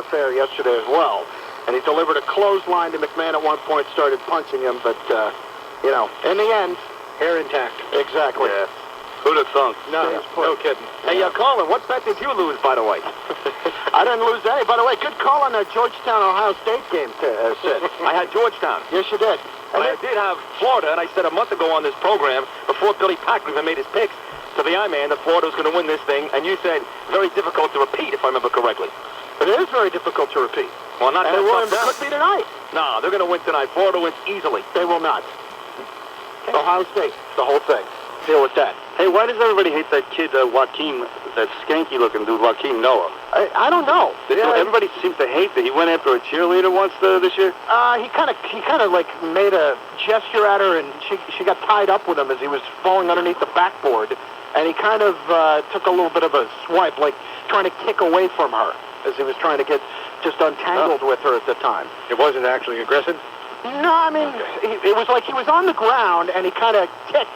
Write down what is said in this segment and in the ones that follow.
affair yesterday as well. And he delivered a clothesline to McMahon at one point, started punching him, but, you know, in the end, hair intact. Exactly. Yeah. Who'd have thunk? No kidding. Hey, Carlin, what bet did you lose, by the way? I didn't lose any. By the way, good call on that Georgetown-Ohio State game, Sid. I had Georgetown. Yes, you did. I did have Florida, and I said a month ago on this program, before Billy Packer even made his picks, to the I-Man that Florida was going to win this thing, and you said very difficult to repeat, if I remember correctly. It is very difficult to repeat. Well, not and that it could be tonight. No, they're going to win tonight. Florida wins easily. They will not. Ohio State, the whole thing. Deal with that. Hey, why does everybody hate that kid, Joaquin, that skanky-looking dude, Joaquin Noah? I don't know. Yeah, everybody seems to hate that. He went after a cheerleader once this year. He kind of like made a gesture at her, and she got tied up with him as he was falling underneath the backboard, and he kind of took a little bit of a swipe, like trying to kick away from her as he was trying to get just untangled with her at the time. It wasn't actually aggressive? No, I mean, it was like he was on the ground, and he kind of kicked,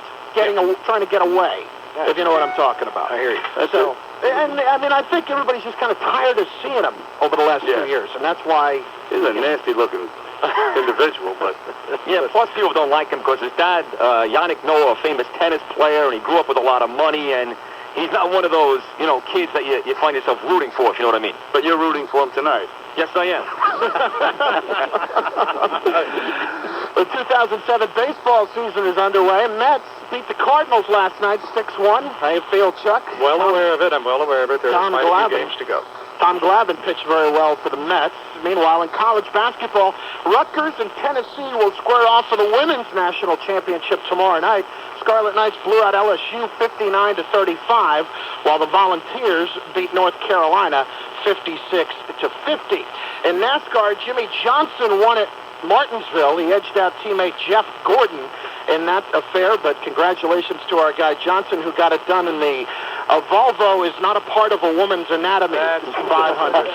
trying to get away, if you know what I'm talking about. I hear you. So, and I mean, I think everybody's just kind of tired of seeing him over the last 2 years, and that's why... He's a nasty-looking individual, but... Yeah, plus people don't like him because his dad, Yannick Noah, a famous tennis player, and he grew up with a lot of money, and he's not one of those, you know, kids that you find yourself rooting for, if you know what I mean. But you're rooting for him tonight. Yes, I am. The 2007 baseball season is underway. Mets beat the Cardinals last night 6-1. How you feel, Chuck? Well aware of it. I'm well aware of it. There's quite a few games to go. Tom Glavine pitched very well for the Mets. Meanwhile, in college basketball, Rutgers and Tennessee will square off for the women's national championship tomorrow night. Scarlet Knights blew out LSU 59-35, while the Volunteers beat North Carolina 56-50. In NASCAR, Jimmy Johnson won at Martinsville. He edged out teammate Jeff Gordon in that affair, but congratulations to our guy Johnson, who got it done in the... A Volvo is not a part of a woman's anatomy. That's 500.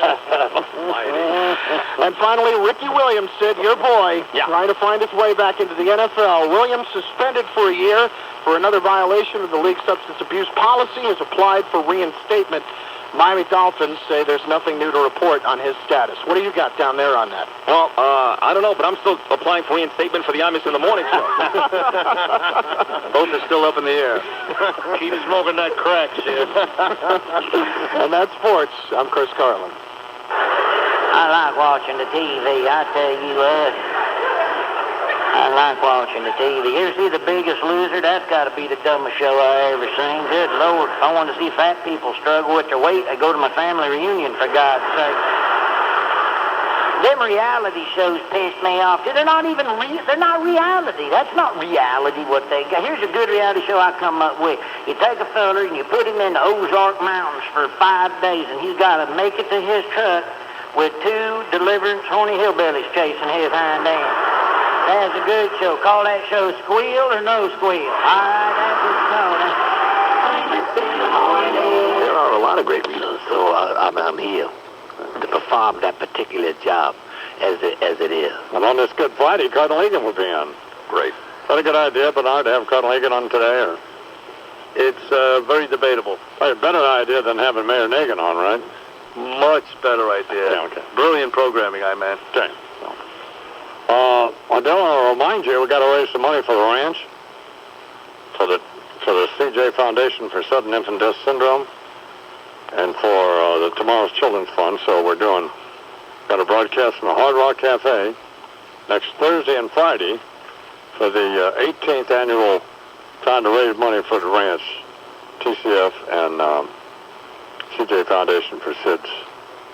And finally, Ricky Williams, Sid, your boy, trying to find his way back into the NFL. Williams suspended for a year for another violation of the league's substance abuse policy, has applied for reinstatement. Miami Dolphins say there's nothing new to report on his status. What do you got down there on that? Well, I don't know, but I'm still applying for reinstatement for the Imus in the morning show. Both are still up in the air. Keep smoking that crack, Sid. And that's sports. I'm Chris Carlin. I like watching the TV, I tell you what. I like watching the TV. You ever see The Biggest Loser? That's got to be the dumbest show I ever seen. Good Lord. If I want to see fat people struggle with their weight, I go to my family reunion, for God's sake. Them reality shows piss me off. They're not even they're not reality. That's not reality what they got. Here's a good reality show I come up with. You take a feller and you put him in the Ozark Mountains for 5 days, and he's got to make it to his truck with 2 deliverance horny hillbillies chasing his hind end. That's a good show. Call that show Squeal or No Squeal. All right, that's what you call it. There are a lot of great reasons, so I'm here to perform that particular job as it is. And on this Good Friday, Cardinal-Carlin will be on. Great. Is that a good idea, Bernard, to have Cardinal-Carlin on today? Or? It's very debatable. Probably a better idea than having Mayor Nagin on, right? Much better idea. Yeah, okay. Brilliant programming, man. Okay. Adele, I'll remind you, we got to raise some money for the ranch, for the CJ Foundation for Sudden Infant Death Syndrome, and for the Tomorrow's Children's Fund. So we're got a broadcast from the Hard Rock Cafe next Thursday and Friday for the 18th annual trying to raise money for the ranch, TCF, and CJ Foundation for Sid's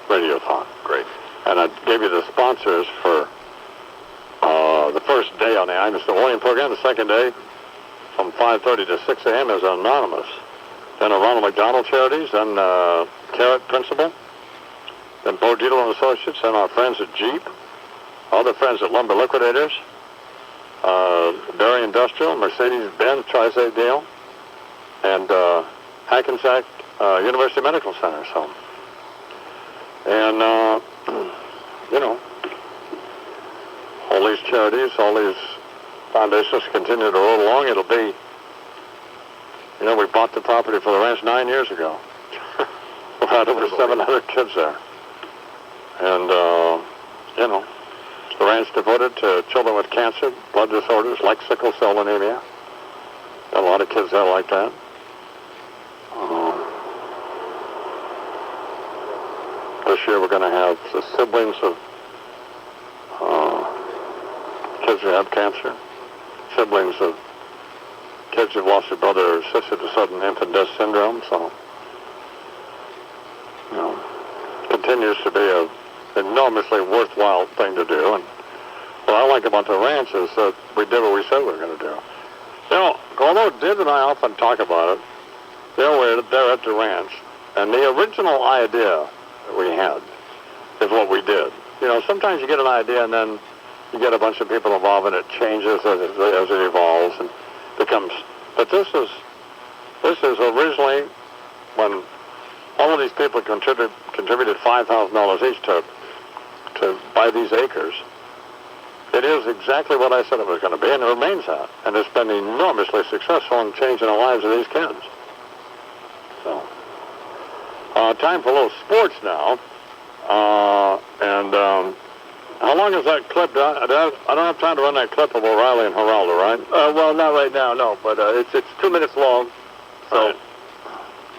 Radiothon. Great. And I gave you the sponsors for the first day on the Imus Warning program. The second day from 5:30 to 6 a.m. is anonymous. Then a Ronald McDonald Charities, then Carrot Principal, then Bo Dietl and Associates, and our friends at Jeep, other friends at Lumber Liquidators, Berry Industrial, Mercedes-Benz Tri-State Deal, and Hackensack University Medical Center. So, and you know, all these charities, all these foundations continue to roll along. It'll be, you know, we bought the property for the ranch 9 years ago. We had over 700 kids there. And, the ranch devoted to children with cancer, blood disorders like sickle cell anemia. Got a lot of kids there like that. This year we're going to have the siblings of kids who have cancer, siblings of kids who've lost their brother or sister to sudden infant death syndrome. So, continues to be a enormously worthwhile thing to do. And what I like about the ranch is that we did what we said we were going to do. Although Dib and I often talk about it, we're there at the ranch, and the original idea that we had is what we did. Sometimes you get an idea and then you get a bunch of people involved and it changes as it evolves and becomes. But this is originally when all of these people contributed $5,000 each to buy these acres. It is exactly what I said it was going to be, and it remains that. And it's been enormously successful in changing the lives of these kids. So, time for a little sports now. How long is that clip? I don't have time to run that clip of O'Reilly and Geraldo, right? Well, not right now, no. But it's 2 minutes long, so right.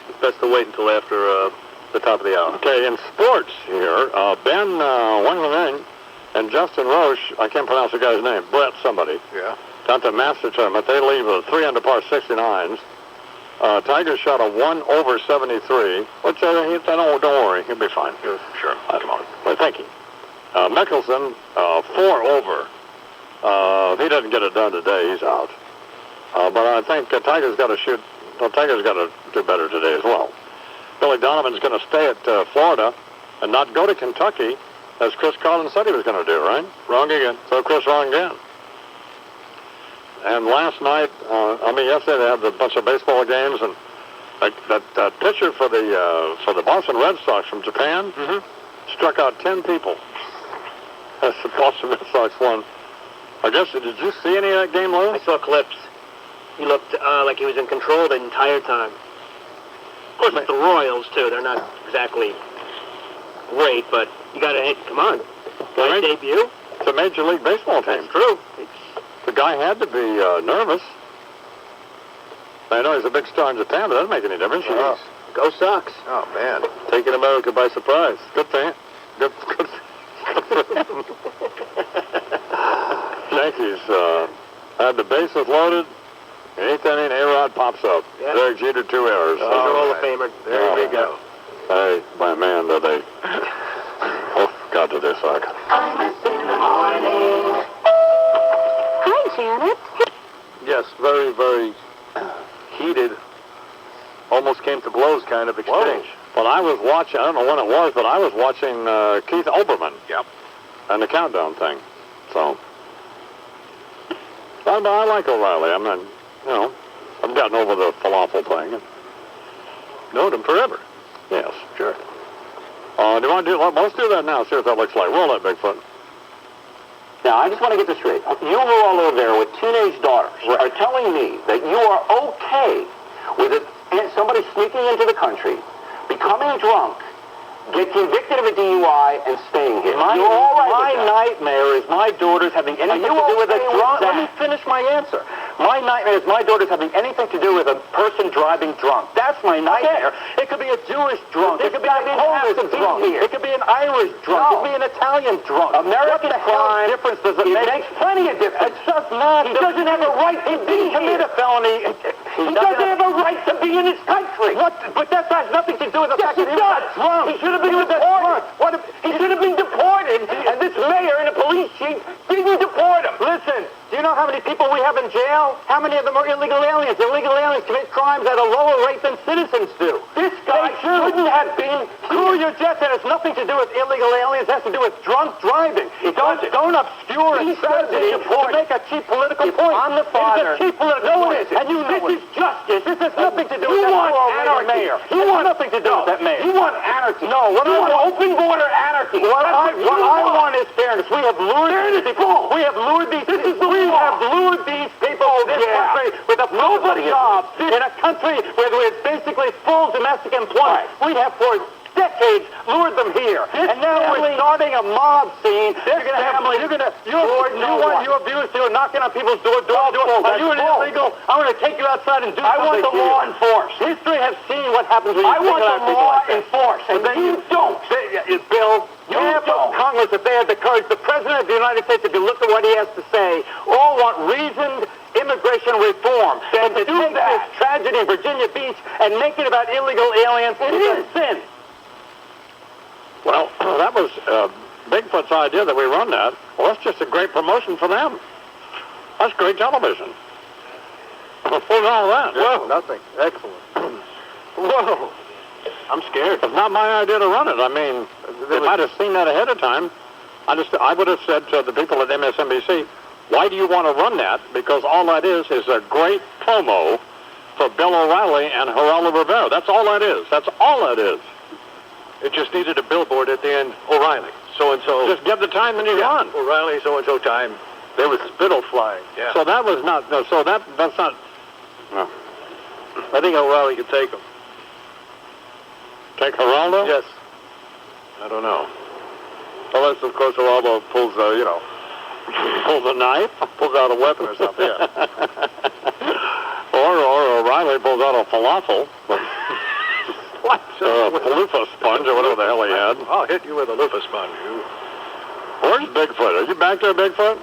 It's best to wait until after the top of the hour. Okay, in sports here, Ben Wengling and Justin Roche, I can't pronounce the guy's name, Brett somebody. Yeah. Down to Master Tournament. They leave a 3 under par 69s. Tiger shot a 1 over 73, which don't worry, he'll be fine. Sure. Well, thank you. Mickelson, 4 over. If he doesn't get it done today, he's out. But I think Tiger's got to shoot. Well, Tiger's got to do better today as well. Billy Donovan's going to stay at Florida and not go to Kentucky, as Chris Carlin said he was going to do, right? Wrong again. So Chris wrong again. And last night, yesterday they had a bunch of baseball games, and that pitcher for the Boston Red Sox from Japan struck out 10 people. As the Boston Red Sox won. I guess, did you see any of that game, Lou? I saw clips. He looked like he was in control the entire time. Of course, it's the Royals, too. They're not exactly great, but you got to, come on. Nice debut. It's a Major League Baseball team. That's true. The guy had to be nervous. I know he's a big star in Japan, but that doesn't make any difference. Go Sox. Oh, man. Taking America by surprise. Good thing. Good for him. Yankees had the bases loaded. 8th inning, A-Rod pops up. Yeah. Derek Jeter, 2 errors. He's a Hall of Famer. There we go. Hey, my man, do they... Oh, God, do they suck. Hi, Janet. Yes, very, very heated, almost came to blows kind of exchange. Well, I was watching, I don't know when it was, but I was watching Keith Olbermann. Yep. And the countdown thing. So, I like O'Reilly. I'm not, I've gotten over the falafel thing. Known him forever. Yes, sure. Do you want to do, let's do that now, see what that looks like. Roll that, Bigfoot. Now, I just want to get this straight. You all over there with teenage daughters are telling me that you are okay with somebody sneaking into the country, becoming drunk, get convicted of a DUI, and staying here. You're all right with that. My nightmare is my daughters having anything to do with a drunk. Let me finish my answer. My nightmare is my daughters having anything to do with a person driving drunk. That's my nightmare. Okay. It could be a Jewish drunk. It could be a Polish drunk. It could be an Irish drunk. It could be an Italian drunk. American crime. What difference does it make? It makes plenty of difference. It's just not. He doesn't have a right to be commit a felony. He doesn't have a right to be in this country. What? But that has nothing to do with the fact that he was drunk. He should have been deported. He should have been deported, and this mayor and the police chief didn't deport him. Listen, do you know how many people we have in jail? How many of them are illegal aliens? Illegal aliens commit crimes at a lower rate than citizens do. This guy shouldn't have been. Screw your jet. That has nothing to do with illegal aliens. It has to do with drunk driving. Don't obscure a tragedy to make a cheap political point. I'm the father. It's a cheap political point. And this is justice. This has nothing to do with that mayor. You want nothing to do with that mayor. You want anarchy. No, what I want open border anarchy. What I want is fairness. We have lured these people. We have lured these people. We have lured these people to this country with a nobody job in a country where there's basically full domestic employment. We have for decades lured them here. And now we're starting a mob scene. You're going to have you abuse, you're knocking on people's door. Are you an illegal? I'm going to take you outside and do something. I want the law enforced. History has seen what happens when you single out people like that. I want the law enforced, and you don't. Bill, you have Congress, if they had the courage, the President of the United States, if you look at what he has to say, all want reasoned immigration reform. And to take this tragedy in Virginia Beach and make it about illegal aliens is a sin. Well, that was Bigfoot's idea that we run that. Well, that's just a great promotion for them. That's great television. What's all that? Whoa, nothing. Excellent. Whoa. I'm scared. It's not my idea to run it. I mean, they might have seen that ahead of time. I would have said to the people at MSNBC, why do you want to run that? Because all that is a great promo for Bill O'Reilly and Geraldo Rivera. That's all that is. That's all that is. It just needed a billboard at the end. O'Reilly, so-and-so. Just give the time and you're on. O'Reilly, so-and-so time. There was spittle flying. Yeah. So that was not, no, so that's not, no. I think O'Reilly could take him. Take Geraldo? Yes. I don't know. Unless, of course, Geraldo pulls, pulls a knife? Pulls out a weapon or something, yeah. or O'Reilly pulls out a falafel. A loofah sponge or whatever the hell he had. I'll hit you with a loofah sponge, you. Where's Bigfoot? Are you back there, Bigfoot?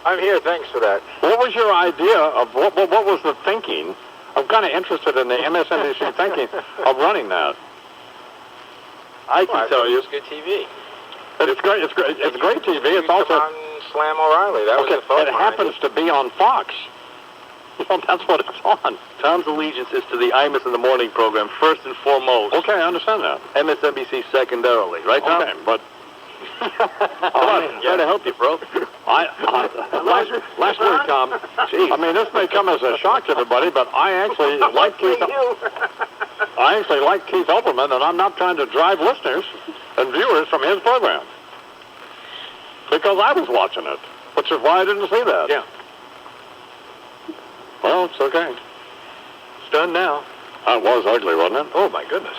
I'm here, thanks for that. What was your idea of, what was the thinking? I'm kind of interested in the MSNBC thinking of running that. I can tell you. It's good TV. It's great. It's great TV. It's also on Slam O'Reilly. That was the thought. It happens to be on Fox. That's what it's on. Tom's allegiance is to the Imus in the Morning program first and foremost. Okay, I understand that. MSNBC secondarily, right, Tom? Okay, but come on, trying to help you, bro. Last word, Tom. Jeez. I mean, this may come as a shock to everybody, but I actually like Keith. I actually like Keith Olbermann, and I'm not trying to drive listeners and viewers from his program because I was watching it, which is why I didn't see that. Yeah. Well, it's okay. It's done now. That was ugly, wasn't it? Oh, my goodness.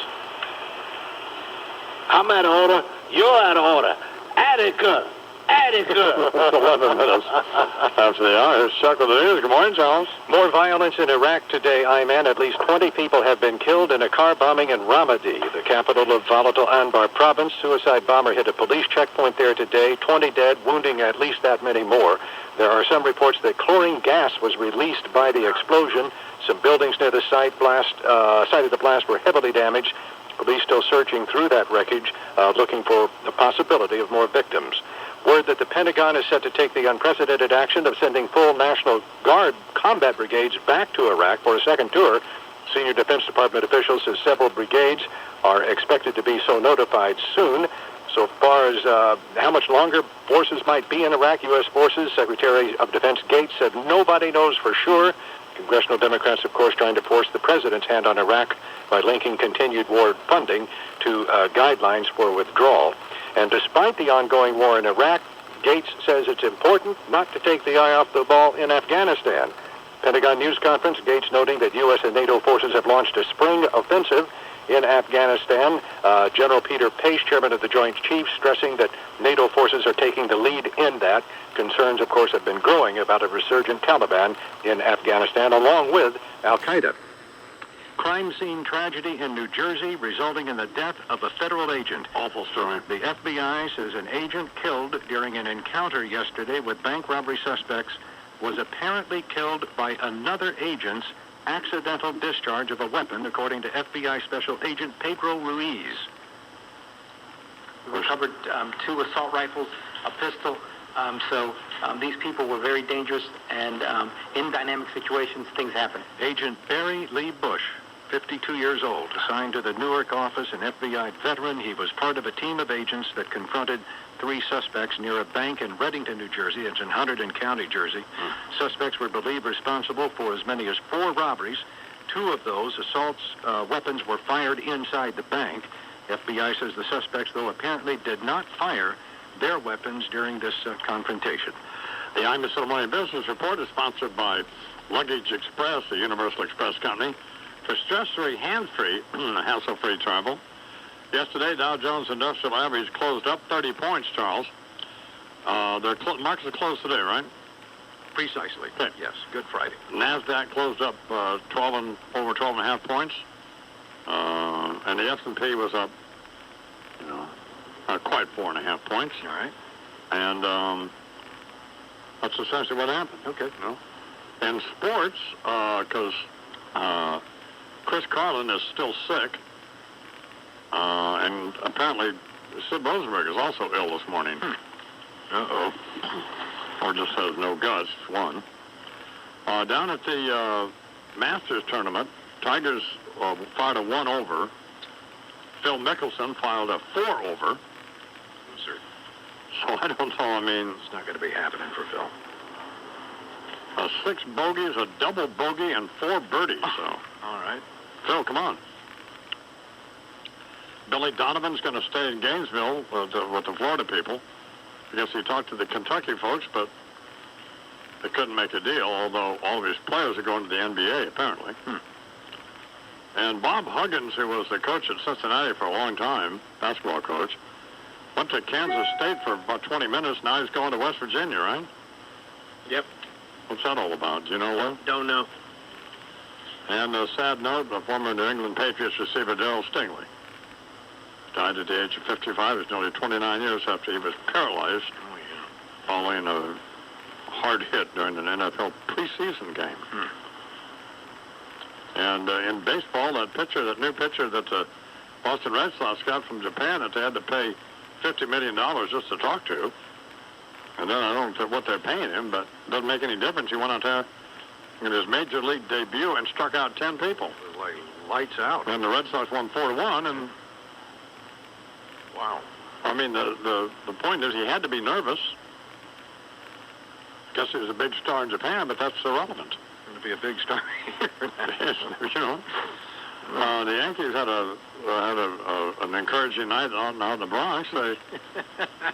I'm out of order. You're out of order. Attica. Attica. It's 11 minutes after the hour. Here's Chuck with the news. Good morning, Charles. More violence in Iraq today, Ayman. At least 20 people have been killed in a car bombing in Ramadi, the capital of volatile Anbar province. Suicide bomber hit a police checkpoint there today. 20 dead, wounding at least that many more. There are some reports that chlorine gas was released by the explosion. Some buildings near the site of the blast were heavily damaged. Police still searching through that wreckage, looking for the possibility of more victims. Word that the Pentagon is set to take the unprecedented action of sending full National Guard combat brigades back to Iraq for a second tour. Senior Defense Department officials says several brigades are expected to be so notified soon. So far as how much longer forces might be in Iraq, U.S. forces, Secretary of Defense Gates said nobody knows for sure. Congressional Democrats, of course, trying to force the president's hand on Iraq by linking continued war funding to guidelines for withdrawal. And despite the ongoing war in Iraq, Gates says it's important not to take the eye off the ball in Afghanistan. Pentagon news conference, Gates noting that U.S. and NATO forces have launched a spring offensive in Afghanistan. General Peter Pace, chairman of the Joint Chiefs, stressing that NATO forces are taking the lead in that. Concerns, of course, have been growing about a resurgent Taliban in Afghanistan, along with al-Qaeda. Crime scene tragedy in New Jersey resulting in the death of a federal agent. Awful story. The FBI says an agent killed during an encounter yesterday with bank robbery suspects was apparently killed by another agent's accidental discharge of a weapon, according to FBI Special Agent Pedro Ruiz. We recovered 2 assault rifles, a pistol. So these people were very dangerous, and in dynamic situations, things happen. Agent Barry Lee Bush, 52 years old, assigned to the Newark office, an FBI veteran. He was part of a team of agents that confronted 3 suspects near a bank in Reddington, New Jersey. It's in Hunterdon County, Jersey. Suspects were believed responsible for as many as 4 robberies. 2 of those assaults weapons were fired inside the bank. FBI says the suspects, though, apparently did not fire their weapons during this confrontation. The Imus in the Morning Business Report is sponsored by Luggage Express, the Universal Express company. For stress-free, hands-free, hassle-free travel, Yesterday, Dow Jones Industrial Average closed up 30 points, Charles. Their markets are closed today, right? Precisely. Okay. Yes. Good Friday. NASDAQ closed up over 12.5 points. And the S&P was up, not quite 4.5 points. All right. And that's essentially what happened. Okay. In sports, because Chris Carlin is still sick, and apparently Sid Rosenberg is also ill this morning. Uh-oh. Or just has no guts, one. Down at the Masters tournament, Tigers filed a 1 over. Phil Mickelson filed a 4 over. Sir. So I don't know, I mean... It's not going to be happening for Phil. 6 bogeys, a double bogey, and 4 birdies. So, all right. Phil, come on. Billy Donovan's going to stay in Gainesville with the Florida people. I guess he talked to the Kentucky folks, but they couldn't make a deal, although all of his players are going to the NBA, apparently. And Bob Huggins, who was the coach at Cincinnati for a long time, basketball coach, went to Kansas State for about 20 minutes. Now he's going to West Virginia, right? Yep. What's that all about? Do you know what? Don't know. And a sad note, the former New England Patriots receiver Darryl Stingley died at the age of 55. It was nearly 29 years after he was paralyzed following a hard hit during an NFL preseason game. And in baseball, that new pitcher that the Boston Red Sox got from Japan that they had to pay $50 million just to talk to. And then I don't know what they're paying him, but it doesn't make any difference. He went out there in his major league debut and struck out 10 people. It was like lights out. And the Red Sox won 4-1, and wow. I mean, the point is he had to be nervous. Guess he was a big star in Japan, but that's irrelevant. Going to be a big star here. The Yankees had an encouraging night out in the Bronx. They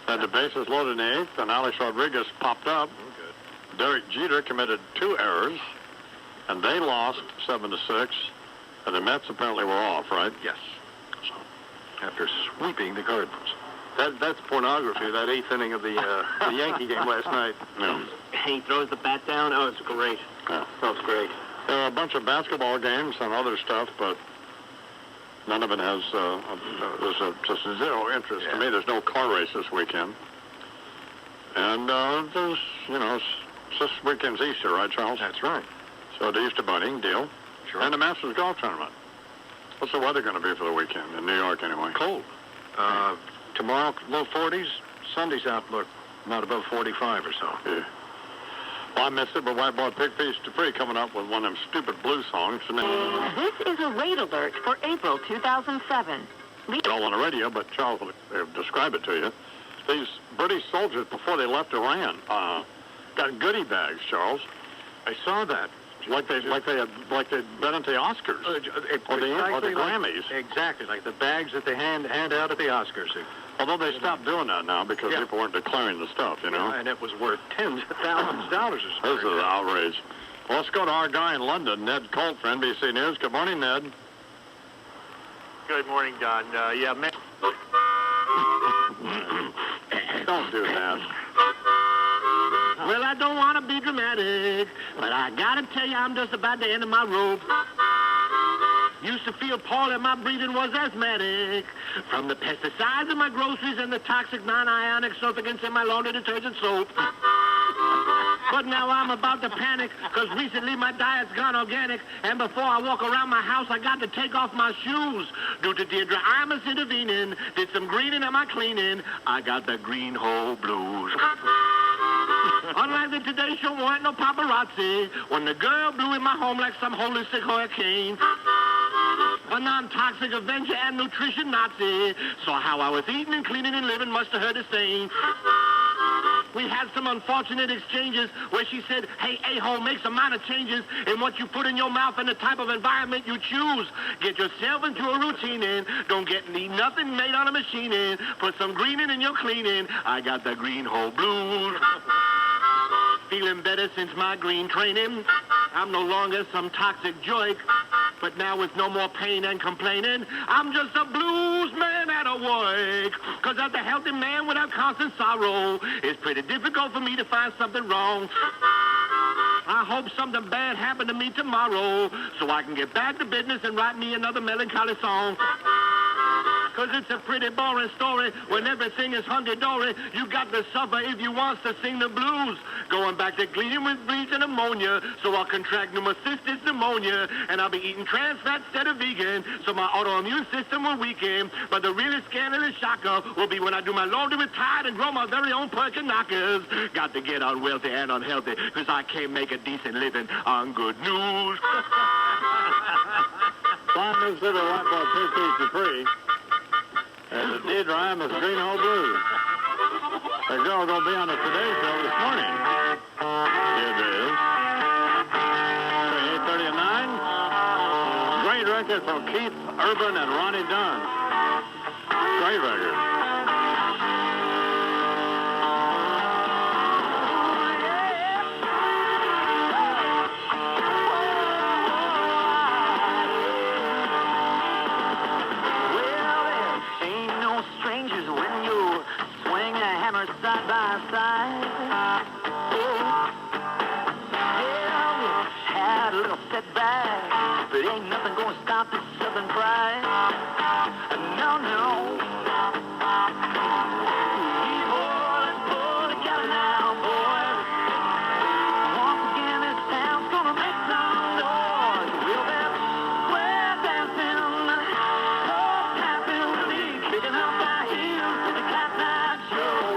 had the bases loaded in the 8th, and Alex Rodriguez popped up. Good. Derek Jeter committed 2 errors, and they lost 7-6. And the Mets apparently were off, right? Yes. So, after sweeping the Cardinals. That's pornography, that 8th inning of the Yankee game last night. Yeah. He throws the bat down. Oh, it's great. Yeah. That was great. There are a bunch of basketball games and other stuff, but none of it has there's just zero interest to me. There's no car race this weekend. And there's, this weekend's Easter, right, Charles? That's right. So the Easter Bunny deal. Sure. And the Masters Golf Tournament. What's the weather going to be for the weekend in New York, anyway? Cold. Tomorrow, low 40s. Sunday's outlook, not above 45 or so. Yeah. Well, I missed it, but White Boy Pig Feast Free coming up with one of them stupid blues songs. This is a rate alert for April 2007. It's all on the radio, but Charles will describe it to you. These British soldiers, before they left Iran, got goodie bags, Charles. I saw that. Like they'd been at the Oscars or the Grammys. Exactly, like the bags that they hand out at the Oscars. Although they stopped doing that now because people weren't declaring the stuff, And it was worth tens of thousands of dollars. This is an outrage. Well, let's go to our guy in London, Ned Colt for NBC News. Good morning, Ned. Good morning, Don. Man. Don't do that. Well, I don't want to be dramatic, but I got to tell you, I'm just about the end of my rope. Used to feel Paul that my breathing was asthmatic from the pesticides in my groceries and the toxic non-ionic sulfigants in my laundry detergent soap. But now I'm about to panic because recently my diet's gone organic, and before I walk around my house, I got to take off my shoes. Due to Deirdre Imus intervening, did some greening on my cleaning. I got the green hole blues. Unlike the Today Show, weren't no paparazzi when the girl blew in my home like some holistic hurricane. A non-toxic Avenger and nutrition Nazi saw how I was eating and cleaning and living, must have heard the same. We had some unfortunate exchanges where she said, hey, a-hole, make some minor changes in what you put in your mouth and the type of environment you choose. Get yourself into a routine in. Don't get nothing made on a machine in. Put some greening in your cleaning. I got the green hole blues. Feeling better since my green training. I'm no longer some toxic joke. But now with no more pain and complaining, I'm just a blues man at a work. Cause as a healthy man without constant sorrow, it's pretty difficult for me to find something wrong. I hope something bad happened to me tomorrow so I can get back to business and write me another melancholy song. Cause it's a pretty boring story when everything is hunky-dory. You got to suffer if you want to sing the blues. Going back to cleaning with bleach and ammonia so I'll contract pneumocystis pneumonia. And I'll be eating trans fat instead of vegan so my autoimmune system will weaken. But the really scandalous shocker will be when I do my laundry with Tide and grow my very own perky knockers. Got to get unwealthy and unhealthy cause I can't make a decent living on good news. Fly Mississippi White Boy Pistons to free. And it did rhyme with Green Hole Blues. They're all going to be on the Today Show this morning. It is. 8:30 and 9. Great record from Keith Urban and Ronnie Dunn. Great record. Side by side. Yeah, had a little setback, but ain't nothing gonna stop this southern pride. No, no. Let's pull together now, boys. Once again, this town's gonna make some noise. We'll be square dancing, soul tapping, kicking up our heels to the cat night show.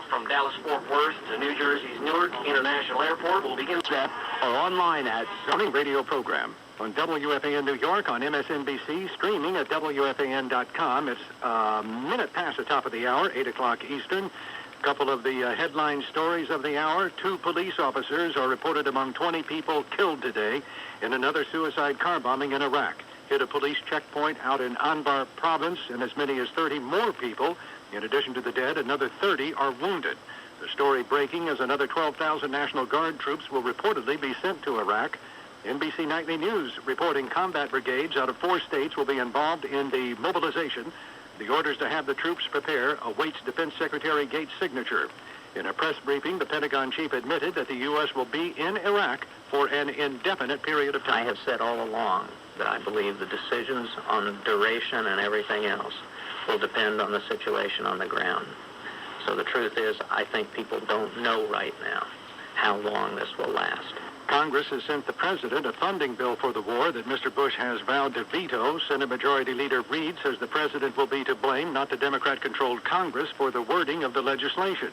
From Dallas-Fort Worth to New Jersey's Newark International Airport will begin or online at Zoning Radio Program on WFAN New York on MSNBC, streaming at WFAN.com. It's a minute past the top of the hour, 8 o'clock Eastern. A couple of the headline stories of the hour. 2 police officers are reported among 20 people killed today in another suicide car bombing in Iraq. Hit a police checkpoint out in Anbar province, and as many as 30 more people. In addition to the dead, another 30 are wounded. The story breaking as another 12,000 National Guard troops will reportedly be sent to Iraq. NBC Nightly News reporting combat brigades out of 4 states will be involved in the mobilization. The orders to have the troops prepare awaits Defense Secretary Gates' signature. In a press briefing, the Pentagon chief admitted that the U.S. will be in Iraq for an indefinite period of time. I have said all along that I believe the decisions on the duration and everything else will depend on the situation on the ground. So the truth is, I think people don't know right now how long this will last. Congress has sent the president a funding bill for the war that Mr. Bush has vowed to veto. Senate Majority Leader Reid says the president will be to blame, not the Democrat-controlled Congress, for the wording of the legislation.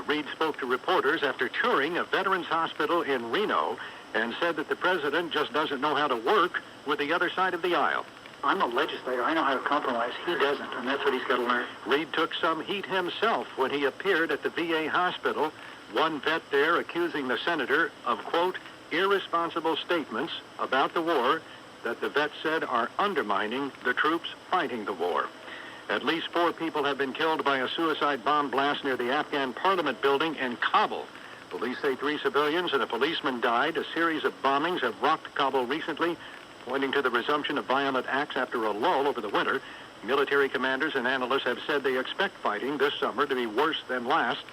Reid spoke to reporters after touring a veterans hospital in Reno and said that the president just doesn't know how to work with the other side of the aisle. I'm a legislator. I know how to compromise. He doesn't, and that's what he's got to learn. Reid took some heat himself when he appeared at the VA hospital. One vet there accusing the senator of, quote, irresponsible statements about the war that the vet said are undermining the troops fighting the war. At least 4 people have been killed by a suicide bomb blast near the Afghan Parliament building in Kabul. Police say 3 civilians and a policeman died. A series of bombings have rocked Kabul recently, pointing to the resumption of violent acts after a lull over the winter. Military commanders and analysts have said they expect fighting this summer to be worse than last.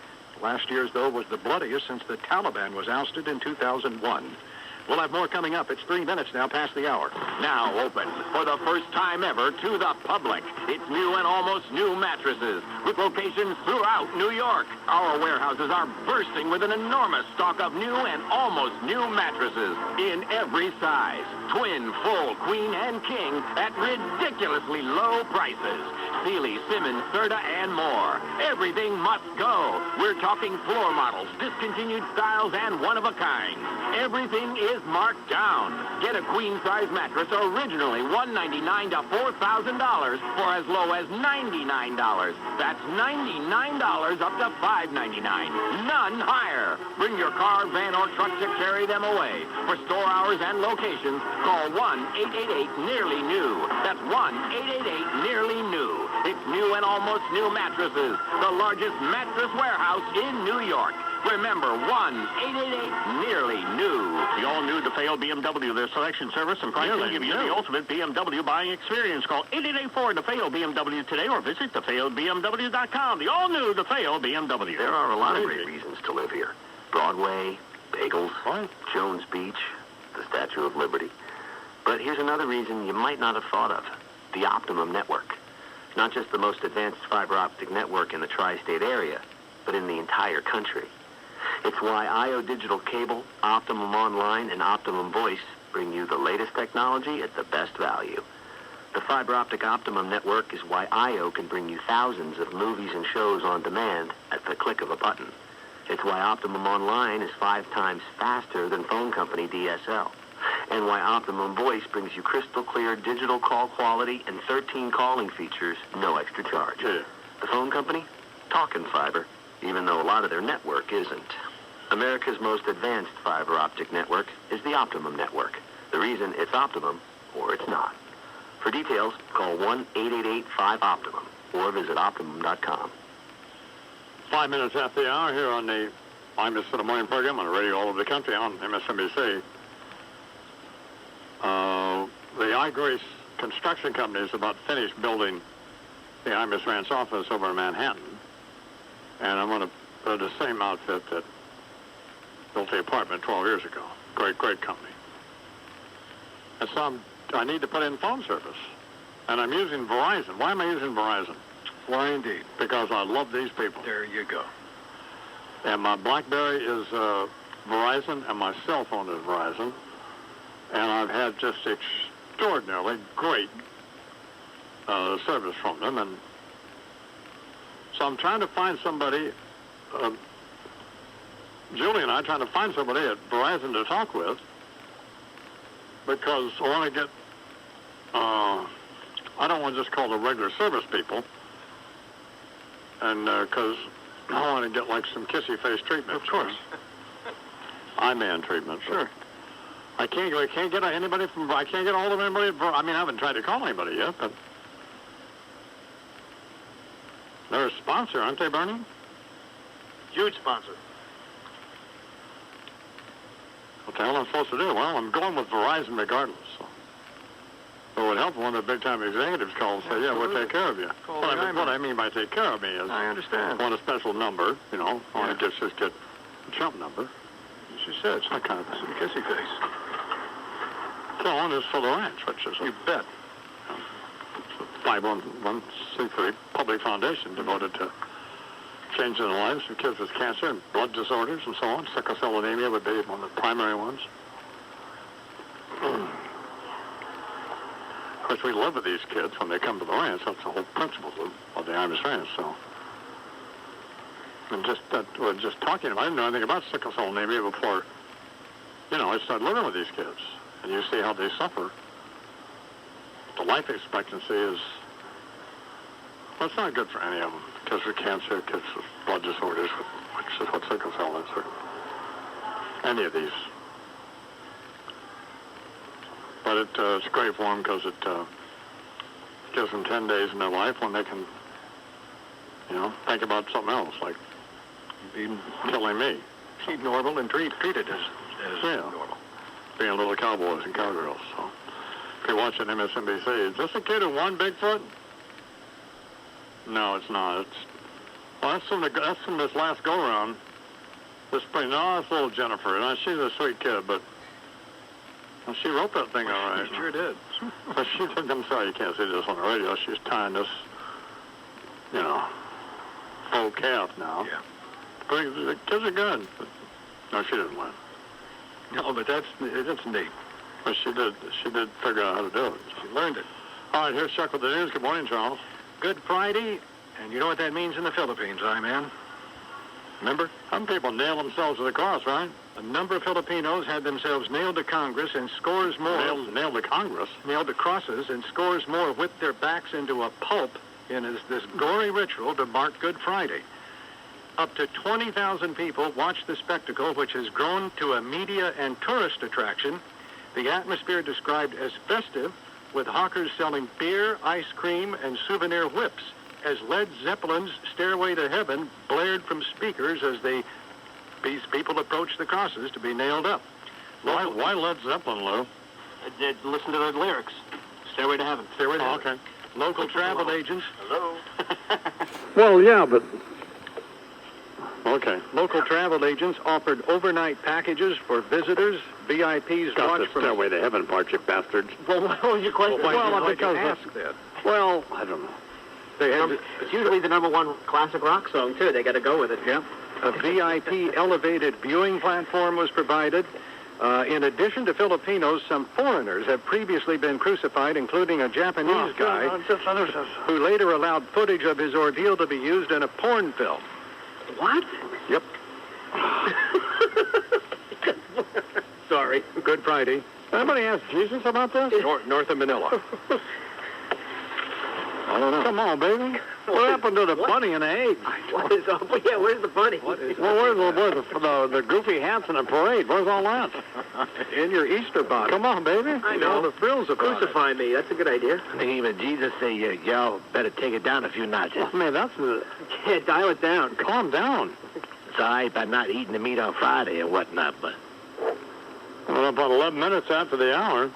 Last year's, though, was the bloodiest since the Taliban was ousted in 2001. We'll have more coming up. It's 3 minutes now past the hour. Now open for the first time ever to the public. It's new and almost new mattresses with locations throughout New York. Our warehouses are bursting with an enormous stock of new and almost new mattresses in every size. Twin, full, queen, and king at ridiculously low prices. Sealy, Simmons, Serta, and more. Everything must go. We're talking floor models, discontinued styles, and one-of-a-kind. Everything is marked down. Get a queen-size mattress originally $199 to $4,000 for as low as $99. That's $99 up to $599. None higher. Bring your car, van, or truck to carry them away. For store hours and locations, call 1-888-NEARLY-NEW. That's 1-888-NEARLY-NEW. It's new and almost new mattresses. The largest mattress warehouse in New York. Remember, 1-888-NEARLY-NEW. The all-new DeFeo BMW, their selection service and pricing give you the ultimate BMW buying experience. Call 8884-DeFeo BMW today or visit DeFeoBMW.com. The all-new DeFeo BMW. There are a lot of great reasons to live here. Broadway, bagels, Jones Beach, the Statue of Liberty. But here's another reason you might not have thought of. The Optimum Network. Not just the most advanced fiber optic network in the tri-state area, but in the entire country. It's why IO Digital Cable, Optimum Online, and Optimum Voice bring you the latest technology at the best value. The fiber optic Optimum network is why IO can bring you thousands of movies and shows on demand at the click of a button. It's why Optimum Online is 5 times faster than phone company DSL. And why Optimum Voice brings you crystal clear digital call quality and 13 calling features, no extra charge. The phone company? Talking fiber, even though a lot of their network isn't. America's most advanced fiber optic network is the Optimum network. The reason it's Optimum, or it's not. For details, call 1-888-5-OPTIMUM or visit Optimum.com. 5 minutes after the hour here on the Imus for the Morning program on the radio all over the country on MSNBC. The iGrace Construction Company is about finished building the Imus Ranch office over in Manhattan. And I'm going to put the same outfit that built the apartment 12 years ago. Great company. And so I need to put in phone service. And I'm using Verizon. Why am I using Verizon? Why indeed? Because I love these people. There you go. And my BlackBerry is Verizon, and my cell phone is Verizon. And I've had just extraordinarily great service from them. And so I'm trying to find somebody, Julie and I are trying to find somebody at Verizon to talk with, because I want to get, I don't want to just call the regular service people, and because I want to get like some kissy face treatment. Of course. I-man treatment. Sure. I can't get anybody from, I can't get a hold of anybody. I mean, I haven't tried to call anybody yet, but they're a sponsor, aren't they, Bernie? Huge sponsor. What the hell am I supposed to do? Well, I'm going with Verizon regardless. So. It would help one of the big-time executives call and say, yeah, we'll take care of you. What I mean by take care of me is I understand. I want a special number, you know. I want to just get a Trump number. She said, That kind of thing. some kissy face. So on is for the ranch, which is You bet. 501c3 public foundation devoted to changing the lives of kids with cancer and blood disorders and so on. Sickle cell anemia would be one of the primary ones. Of course, we live with these kids when they come to the ranch. That's the whole principle of the Imus Ranch. So, and we're just talking about. I didn't know anything about sickle cell anemia before, I started living with these kids, and you see how they suffer. The life expectancy is, it's not good for any of them. Kids with cancer, kids with blood disorders, which is what sickle cell is, or any of these. But it's great for them because it gives them 10 days in their life when they can, think about something else, like killing me. Keep normal and treat it as normal. Being little cowboys and cowgirls. So if you're watching MSNBC, is this a kid who won Bigfoot? No, it's not. That's from this last go-around this spring. No, that's little Jennifer. No, she's a sweet kid, but she wrote that thing all right. She sure did. But she did. I'm sorry you can't see this on the radio. She's tying this, full calf now. Yeah. But the kids are good. But no, she didn't win. No, but that's neat. But she did figure out how to do it. She learned it. All right, here's Chuck with the news. Good morning, Charles. Good Friday, and you know what that means in the Philippines, man. Remember? Some people nail themselves to the cross, right? A number of Filipinos had themselves nailed to Congress, and scores more... Nailed to Congress? Nailed to crosses, and scores more whipped their backs into a pulp in this gory ritual to mark Good Friday. Up to 20,000 people watched the spectacle, which has grown to a media and tourist attraction. The atmosphere described as festive, with hawkers selling beer, ice cream, and souvenir whips, as Led Zeppelin's Stairway to Heaven blared from speakers as these people approached the crosses to be nailed up. Why Led Zeppelin, Lou? Listen to the lyrics. Stairway to Heaven. Stairway to Heaven. Okay. Local travel agents. Hello. Well, yeah, but... Okay. Local travel agents offered overnight packages for visitors. VIPs Got watch the from... Stairway to Heaven part, you bastards. Well, what was your question? Well, I don't know. It's usually the #1 classic rock song, too. They got to go with it. Yeah. A VIP elevated viewing platform was provided. In addition to Filipinos, some foreigners have previously been crucified, including a Japanese guy who later allowed footage of his ordeal to be used in a porn film. What? Yep. Sorry. Good Friday. Anybody ask Jesus about this? North of Manila. I don't know. Come on, baby. What happened to the bunny and the eggs? What is up? Yeah, where's the bunny? Well, where's the goofy hats in the parade? Where's all that? In your Easter bonnet. Come on, baby. I know. All the frills about Crucify me. That's a good idea. I think even Jesus said, y'all better take it down a few notches. I mean, that's... Yeah, dial it down. Calm down. It's all right by not eating the meat on Friday and whatnot, but... Well, about 11 minutes after the hour.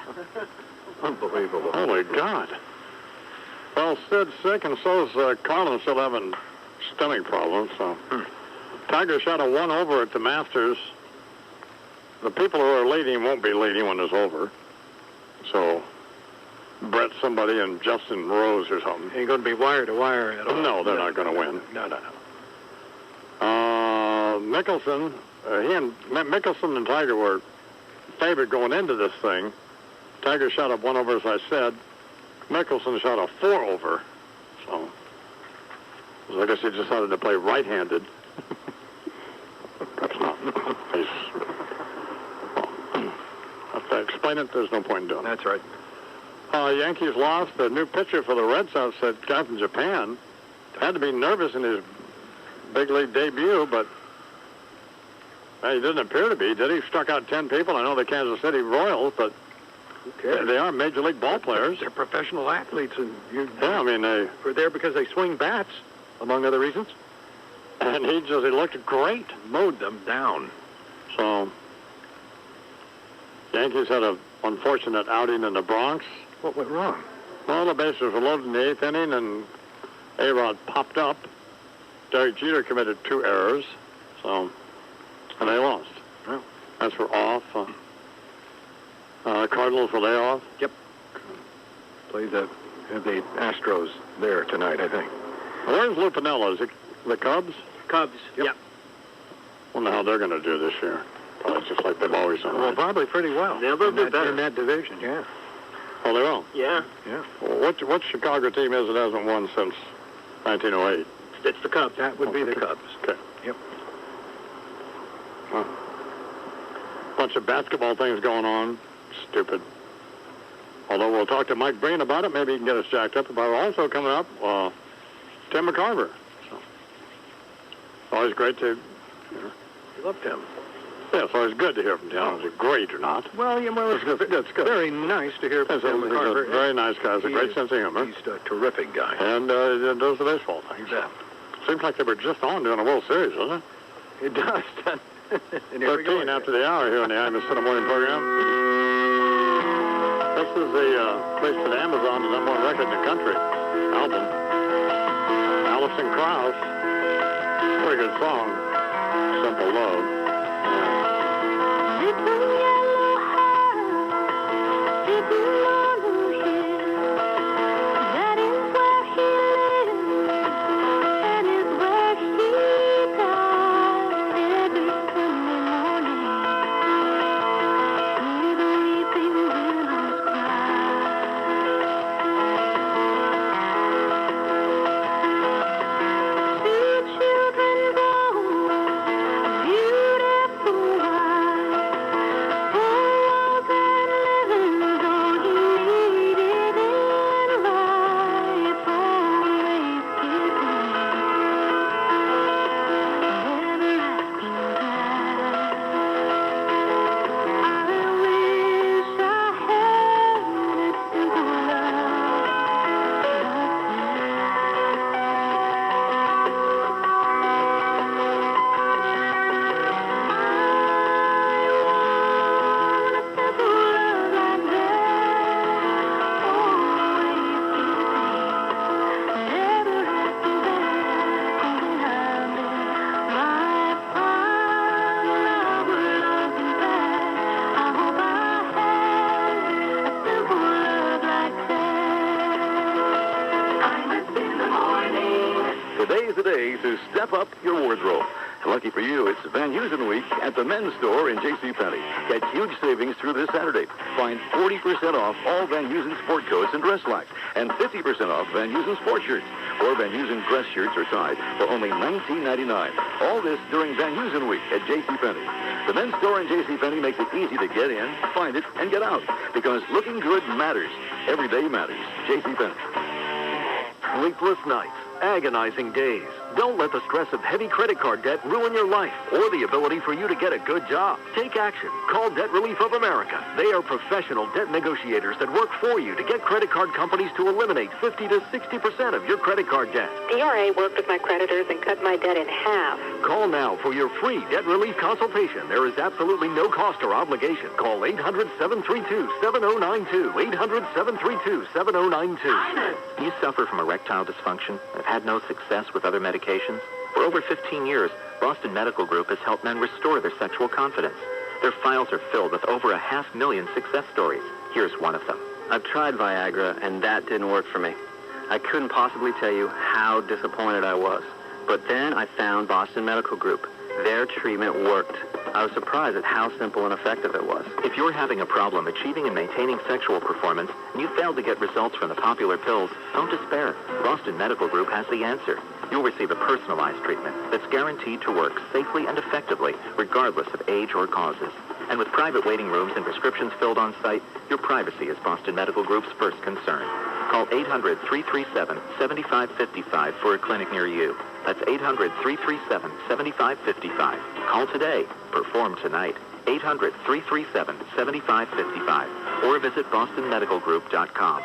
Unbelievable. Holy God. Well, Sid's sick, and so's Carlin still having stomach problems, so... Tiger shot a 1 over at the Masters. The people who are leading won't be leading when it's over. So, Brett somebody and Justin Rose or something. Ain't going to be wire to wire at all. No, they're not going to win. No. Mickelson, Mickelson and Tiger were favored going into this thing. Tiger shot a 1 over, as I said. Mickelson shot a 4 over. So I guess he decided to play right-handed. Perhaps not. If I explain it, there's no point in doing it. That's right. Yankees lost. The new pitcher for the Red Sox, that guy from Japan, had to be nervous in his big league debut, but he didn't appear to be. Did he? Struck out 10 people. I know the Kansas City Royals, but Who cares? they are major league ball players. They're professional athletes, and Yeah, I mean, they're there because they swing bats, among other reasons. And he looked great. Mowed them down. So, Yankees had an unfortunate outing in the Bronx. What went wrong? Well, the bases were loaded in the 8th inning, and A-Rod popped up. Derek Jeter committed 2 errors, and they lost. Well, That's for off. Cardinals, were they off? Yep. Play the Astros there tonight, I think. Where's Lou Piniella? Is it the Cubs? Cubs. Yep. Wonder how they're going to do this year. Probably just like they've always done. Well, probably pretty well. They'll do better. In that division, yeah. Oh, they will? Yeah. Yeah. Well, what Chicago team is it hasn't won since 1908? It's the Cubs. That would be the Cubs. Okay. Yep. Well, bunch of basketball things going on. Stupid. Although we'll talk to Mike Breen about it. Maybe he can get us jacked up about it. Also coming up, Tim McCarver. So, always great to... You love Tim. Yeah, it's always good to hear from Tim. Is it great or not? Well, it's good. Very nice to hear from Tim McCarver. He's a very nice guy. He's a great sense of humor. He's a terrific guy. And he does the baseball thing. Yeah. Seems like they were just on doing a World Series, doesn't it? It does. 13 after the hour here on the Imus Center Morning Program. This is the place for the Amazon, the #1 record in the country album. Alison Krauss. Pretty good song. Simple Love. Today's the day to step up your wardrobe. Lucky for you, it's Van Heusen Week at the men's store in JCPenney. Get huge savings through this Saturday. Find 40% off all Van Heusen sport coats and dress slacks, and 50% off Van Heusen sport shirts, or Van Heusen dress shirts or ties for only $19.99. All this during Van Heusen Week at JCPenney. The men's store in JCPenney makes it easy to get in, find it, and get out, because looking good matters. Every day matters. JCPenney. Sleepless nights, agonizing days. Don't let the stress of heavy credit card debt ruin your life or the ability for you to get a good job. Take action. Call Debt Relief of America. They are professional debt negotiators that work for you to get credit card companies to eliminate 50 to 60% of your credit card debt. DRA worked with my creditors and cut my debt in half. Call now for your free debt relief consultation. There is absolutely no cost or obligation. Call 800-732-7092. 800-732-7092. Do you suffer from erectile dysfunction and have had no success with other medications? For over 15 years, Boston Medical Group has helped men restore their sexual confidence. Their files are filled with over 500,000 success stories. Here's one of them. I've tried Viagra, and that didn't work for me. I couldn't possibly tell you how disappointed I was. But then I found Boston Medical Group. Their treatment worked. I was surprised at how simple and effective it was. If you're having a problem achieving and maintaining sexual performance, and you failed to get results from the popular pills, don't despair. Boston Medical Group has the answer. You'll receive a personalized treatment that's guaranteed to work safely and effectively, regardless of age or causes. And with private waiting rooms and prescriptions filled on site, your privacy is Boston Medical Group's first concern. Call 800-337-7555 for a clinic near you. That's 800-337-7555. Call today. Perform tonight. 800-337-7555. Or visit bostonmedicalgroup.com.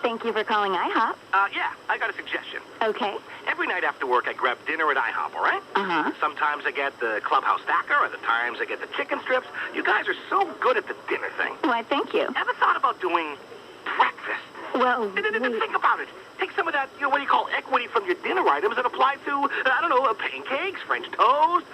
Thank you for calling IHOP. Yeah, I got a suggestion. Okay. Every night after work, I grab dinner at IHOP, all right? Uh-huh. Sometimes I get the clubhouse stacker, other times I get the chicken strips. You guys are so good at the dinner thing. Why, thank you. Ever thought about doing breakfast? Well, Think about it. Take some of that, what do you call equity from your dinner items and apply to, pancakes, French toast.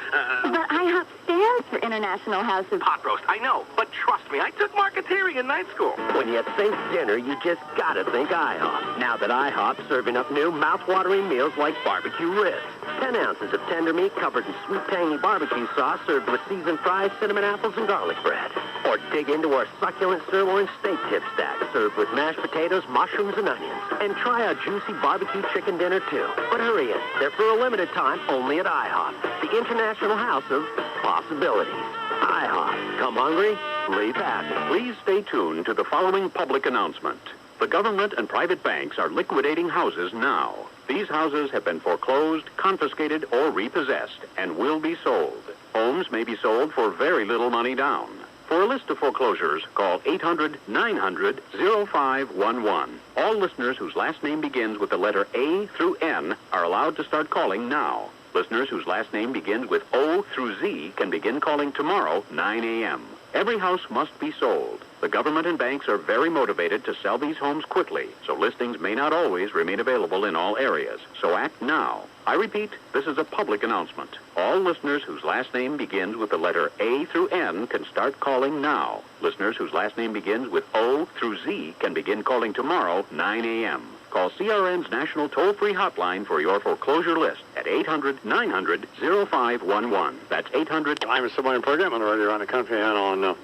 But IHOP stands for International House of... Pot roast, I know. But trust me, I took marketeering in night school. When you think dinner, you just gotta think IHOP. Now that IHOP's serving up new mouth-watering meals like barbecue ribs. 10 ounces of tender meat covered in sweet, tangy barbecue sauce served with seasoned fries, cinnamon apples, and garlic bread. Or dig into our succulent sirloin steak tip stack served with mashed potatoes, mushrooms, and onions. And try our juicy barbecue chicken dinner, too. But hurry in. They're for a limited time only at IHOP, the International House of Possibilities. IHOP. Come hungry? Leave happy. Please stay tuned to the following public announcement. The government and private banks are liquidating houses now. These houses have been foreclosed, confiscated, or repossessed and will be sold. Homes may be sold for very little money down. For a list of foreclosures, call 800-900-0511. All listeners whose last name begins with the letter A through N are allowed to start calling now. Listeners whose last name begins with O through Z can begin calling tomorrow, 9 a.m. Every house must be sold. The government and banks are very motivated to sell these homes quickly, so listings may not always remain available in all areas. So act now. I repeat, this is a public announcement. All listeners whose last name begins with the letter A through N can start calling now. Listeners whose last name begins with O through Z can begin calling tomorrow, 9 a.m. Call CRN's national toll-free hotline for your foreclosure list at 800-900-0511. That's 800... I'm a civilian program on the radio around the country and on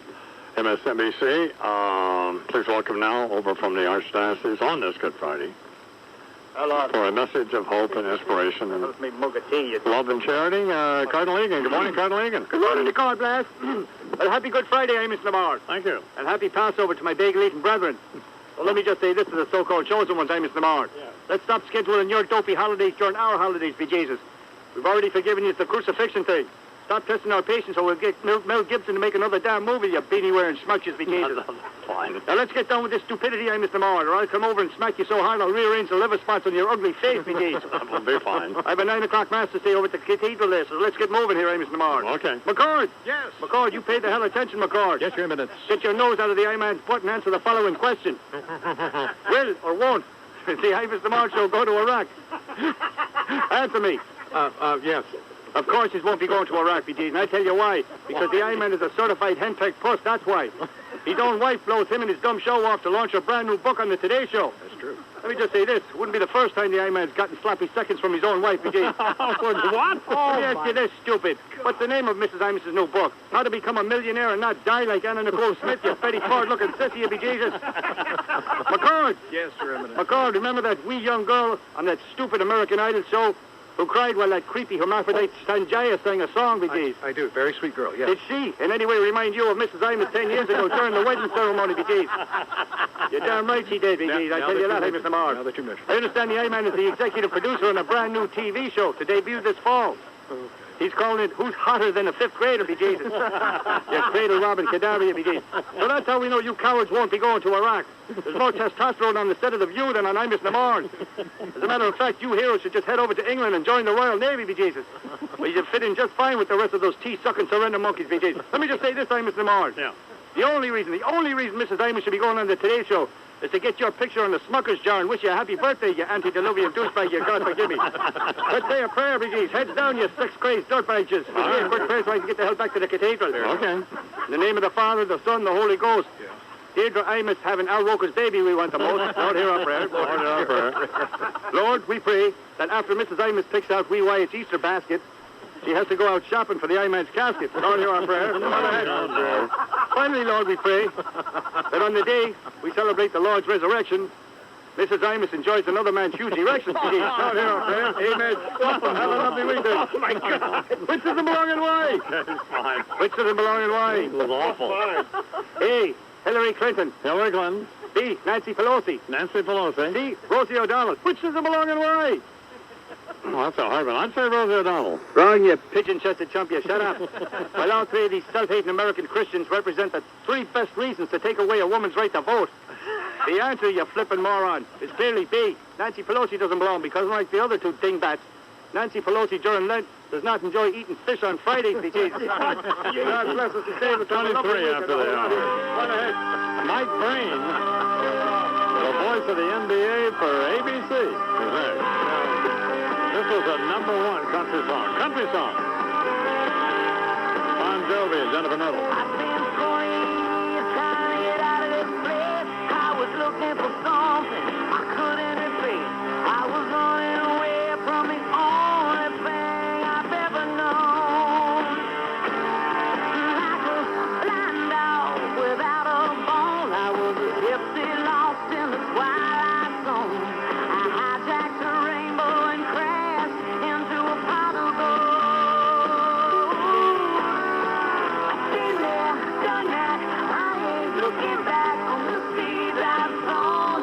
MSNBC. Please welcome now over from the Archdiocese on this Good Friday for a message of hope and inspiration and love and charity. Cardinal Egan. Good morning, Cardinal Egan. Good morning to God bless. Well, happy Good Friday, Imus Lamar. Thank you. And happy Passover to my bagel-eating brethren. Well, let me just say this to the so-called chosen ones, Imus Lamar. Yeah. Let's stop scheduling your dopey holidays during our holidays, be Jesus. We've already forgiven you the crucifixion thing. Stop testing our patience or we'll get Mel Gibson to make another damn movie, you beanie-wearing smudges, be Jesus. Fine. Now let's get down with this stupidity, Mr. Moore, or I'll come over and smack you so hard I'll rearrange the liver spots on your ugly face, be Jesus. That'll be fine. I have a 9 o'clock mass to stay over at the cathedral there, so let's get moving here, Mr. Moore. Okay. McCord! Yes? McCord, you pay the hell attention, McCord. Yes, Your Eminence. Get your nose out of the I-man's butt and answer the following question. Will or won't the Imus Lamar show go to Iraq? Answer me. Yes. Of course he won't be going to Iraq, BG, and I'll tell you why. Because the I-man is a certified henpecked puss, that's why. His own wife blows him and his dumb show off to launch a brand new book on the Today Show. That's true. Let me just say this. Wouldn't be the first time the I-Man's gotten sloppy seconds from his own wife, BJ. What? Let me ask you this, stupid. What's the name of Mrs. Imus's new book? How to Become a Millionaire and Not Die Like Anna Nicole Smith, you Betty Ford-looking sissy, you be Jesus. McCord. Yes, Your Eminence. McCord, remember that wee young girl on that stupid American Idol show who cried while that creepy hermaphrodite Sanjaya sang a song, BJ's? I do. Very sweet girl, yes. Did she in any way remind you of Mrs. Imus 10 years ago during the wedding ceremony, BJ's? You're damn right she did, BJ's. I tell you that, Mr. Moore. Now that you mention I understand the I-Man is the executive producer on a brand new TV show to debut this fall. Okay. He's calling it Who's Hotter Than a Fifth Grader, be Jesus. Your cradle robbing cadaver, be Jesus. So that's how we know you cowards won't be going to Iraq. There's more testosterone on the set of The View than on Imus Namorn. As a matter of fact, you heroes should just head over to England and join the Royal Navy, be Jesus. Well, you'd fit in just fine with the rest of those tea-sucking surrender monkeys, be Jesus. Let me just say this, Imus Namorn. Yeah. The only reason Mrs. Imus should be going on the Today Show is to get your picture on the Smucker's jar and wish you a happy birthday, you antediluvian douchebag, you God forgive me. Let's say a prayer, BGs. Heads down, you sex-crazed dirtbags. Right. Quick prayer so I can get the hell back to the cathedral. Okay. In the name of the Father, the Son, the Holy Ghost. Yeah. Deirdre Imus having Al Roker's baby we want the most. Lord, hear our prayer. Lord, hear our prayer. Lord, we pray that after Mrs. Imus picks out wee Wyatt's Easter basket, she has to go out shopping for the I-Man's casket. Lord, hear our prayer. Finally, Lord, we pray that on the day we celebrate the Lord's resurrection, Mrs. Imus enjoys another man's huge erection. Lord, hear our prayer. Amen. Have a lovely week, then. Oh, my God. Which doesn't belong in why? That's fine. Which doesn't belong in why? It was awful. A, Hillary Clinton. Hillary Clinton. B, Nancy Pelosi. Nancy Pelosi. C, Rosie O'Donnell. Which doesn't belong in why? Oh, that's a hard one. I'd say Rosie O'Donnell. Wrong, you pigeon-chested chump, you shut up. Well, all three of these self-hating American Christians represent the three best reasons to take away a woman's right to vote. The answer, you flippin' moron, is clearly B. Nancy Pelosi doesn't belong because, unlike the other two dingbats, Nancy Pelosi during Lent does not enjoy eating fish on Fridays, be Jesus. God bless us and save us. 23 after the hour. Go ahead. Mike Breen, the voice of the NBA for ABC. Is there. This was a #1 country song. Country song. Bon Jovi and Jennifer Nettle. I've been 4 years trying to get out of this place. I was looking for something I couldn't replace. I was running away from the only thing I've ever known. Like a blind dog without a bone, I was a gypsy lost in the twilight zone. I hijacked a rainbow and crashed into a pot of gold. I've been there, done that. I ain't looking back on the seeds I've sown.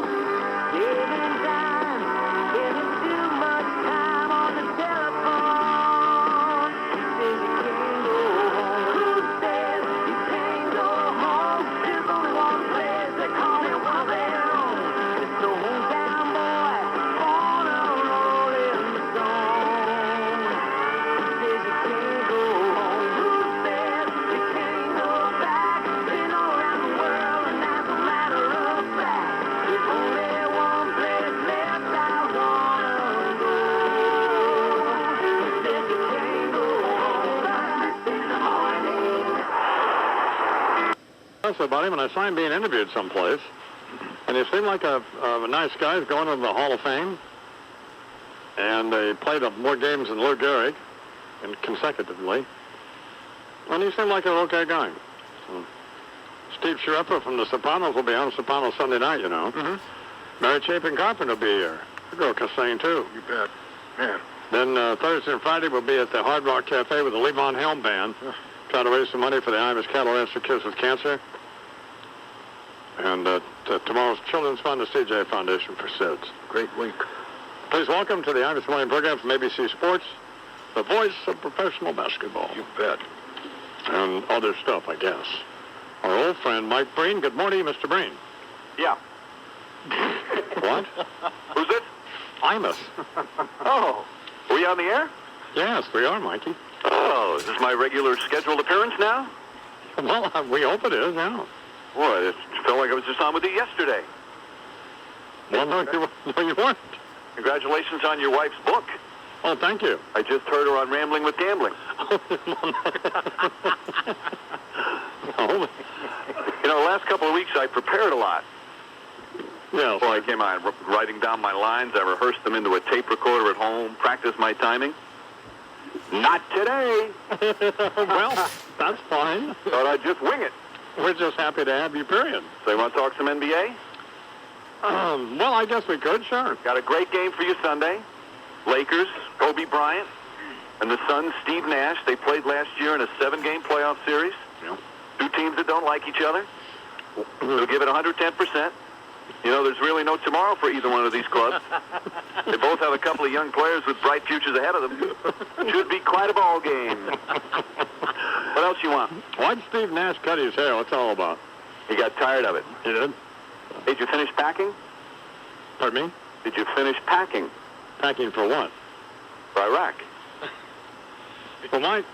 Saving time, spending too much time on the telephone. Says you can't go home. Who says you can't go home? There's only one place they call it one their own. It's the hometown boy, born a rolling stone. Says you can't go home. Who says you can't go back? Been all around the world and that's a matter of fact. There's only one place left I wanna go. Says you can't go home. In the morning. That's about him, and I saw him being interviewed someplace. And he seemed like a nice guy. He's going to the Hall of Fame. And he played more games than Lou Gehrig, and consecutively. And he seemed like an okay guy. So, Steve Sciarretta from The Sopranos will be on Sopranos Sunday night, you know. Mm-hmm. Mary Chapin Carpenter will be here. The girl can sing, too. You bet. Man. Then Thursday and Friday we'll be at the Hard Rock Cafe with the Levon Helm Band, trying to raise some money for the Imus Cattle Ranch for Kids with Cancer. And tomorrow's Children's Fund, the CJ Foundation for SIDS. Great week. Please welcome to the Imus Morning program from ABC Sports, the voice of professional basketball. You bet. And other stuff, I guess. Our old friend Mike Breen. Good morning, Mr. Breen. Yeah. What? Who's this? Imus. Oh. Are we on the air? Yes, we are, Mikey. Oh, is this my regular scheduled appearance now? Well, we hope it is, yeah. Boy, it felt like I was just on with you yesterday. Well, no, you weren't. Congratulations on your wife's book. Oh, thank you. I just heard her on Rambling with Gambling. Oh. You know, the last couple of weeks I prepared a lot. Yes. Boy, came on writing down my lines. I rehearsed them into a tape recorder at home, practiced my timing. Not today. Well, that's fine. Thought I'd just wing it. We're just happy to have you, period. So you want to talk some NBA? Well, I guess we could, sure. Got a great game for you Sunday. Lakers, Kobe Bryant, and the Suns, Steve Nash. They played last year in a 7-game playoff series. Yeah. Two teams that don't like each other. They'll give it 110%. You know, there's really no tomorrow for either one of these clubs. They both have a couple of young players with bright futures ahead of them. Should be quite a ball game. What else you want? Why'd Steve Nash cut his hair? What's it all about? He got tired of it. He did? Did you finish packing? Pardon me? Did you finish packing? Packing for what? For Iraq. Well, Mike,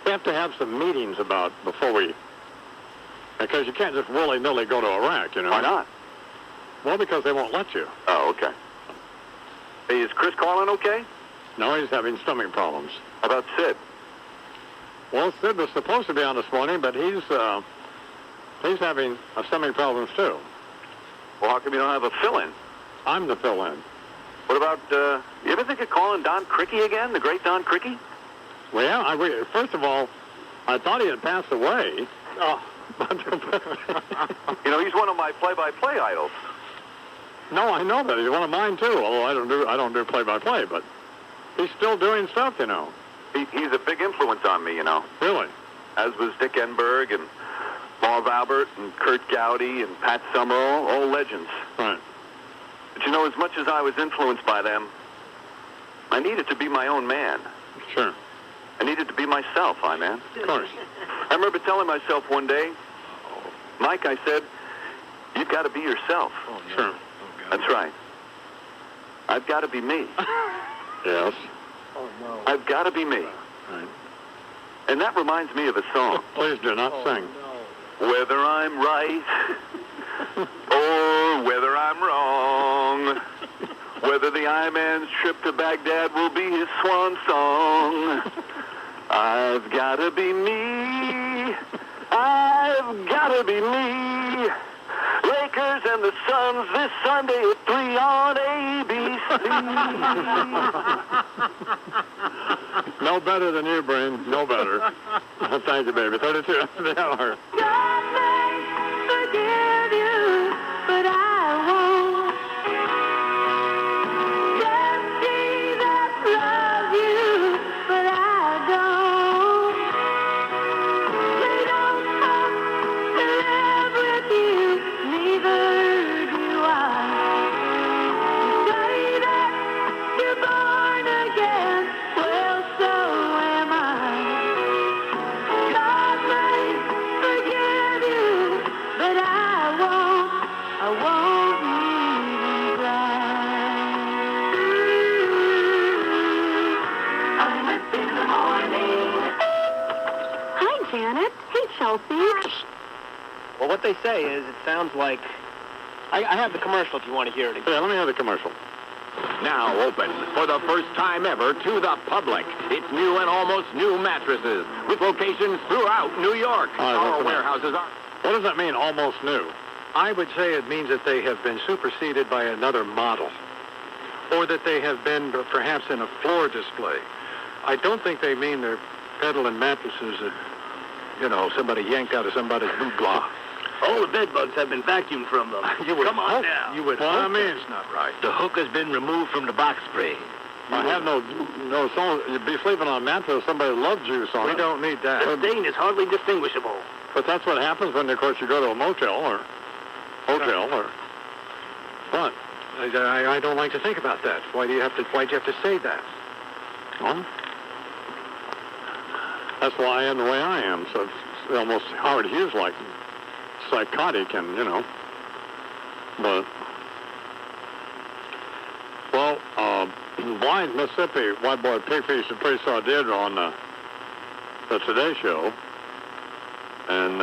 we have to have some meetings before we... Because you can't just willy-nilly go to Iraq, you know. Why not? Well, because they won't let you. Oh, okay. Hey, is Chris Carlin okay? No, he's having stomach problems. How about Sid? Well, Sid was supposed to be on this morning, but he's having stomach problems too. Well, how come you don't have a fill-in? I'm the fill-in. What about, you ever think of calling Don Criqui again, the great Don Criqui? Well, yeah, first of all, I thought he had passed away. Oh. You know, he's one of my play-by-play idols. No, I know that. He's one of mine, too, although I don't do play-by-play, but he's still doing stuff, you know. He's a big influence on me, you know. Really? As was Dick Enberg and Marv Albert and Kurt Gowdy and Pat Summerall, all legends. Right. But you know, as much as I was influenced by them, I needed to be my own man. Sure. I needed to be myself, man. Of course. I remember telling myself one day, Mike, I said, you've got to be yourself. Oh, no. Sure. That's right. I've got to be me. Yes. Oh, no. I've got to be me. Right. And that reminds me of a song. Please do not sing. No. Whether I'm right or whether I'm wrong, whether the I-Man's trip to Baghdad will be his swan song, I've got to be me. I've got to be me. Lakers and the Suns this Sunday at 3 on ABC. No better than you, Brain. No better. Thank you, baby. 32 after the hour. God may forgive you, but I won't. Yes, Jesus loves you, but I don't. They don't have to live with you, neither do I. You say that you're born again, well, so am I. God may forgive you, but I won't even try. I'm up in the morning. Hi, Janet. Hey, Chelsea. Well, what they say is, it sounds like... I have the commercial if you want to hear it again. Yeah, let me have the commercial. Now open for the first time ever to the public. It's new and almost new mattresses with locations throughout New York. Our warehouses are... What does that mean, almost new? I would say it means that they have been superseded by another model, or that they have been perhaps in a floor display. I don't think they mean they're peddling mattresses that, you know, somebody yanked out of somebody's boudoir. All the bed bugs have been vacuumed from them. Come on now. You would Well, I hope mean, that's not right. The hook has been removed from the box spring. I have no, you'd be sleeping on a mattress, somebody love juice on it. We don't need that. The stain is hardly distinguishable. But that's what happens when, of course, you go to a motel or hotel or what? I don't like to think about that. Why'd you have to say that? Well, that's why I am the way I am. So it's almost Howard Hughes like psychotic and, you know. But, well, blind Mississippi white boy pigfish and pretty saw Deirdre on the Today Show. And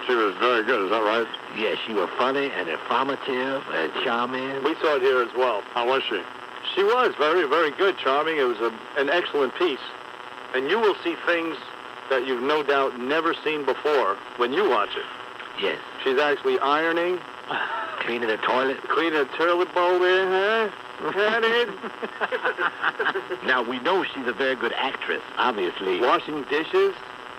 she was very good, is that right? Yes, you were funny and informative and charming. We saw it here as well. How was she? She was very, very good, charming. It was an excellent piece. And you will see things that you've no doubt never seen before when you watch it. Yes. She's actually ironing. Cleaning the toilet. Cleaning a toilet bowl there, huh? Now, we know she's a very good actress, obviously. Washing dishes.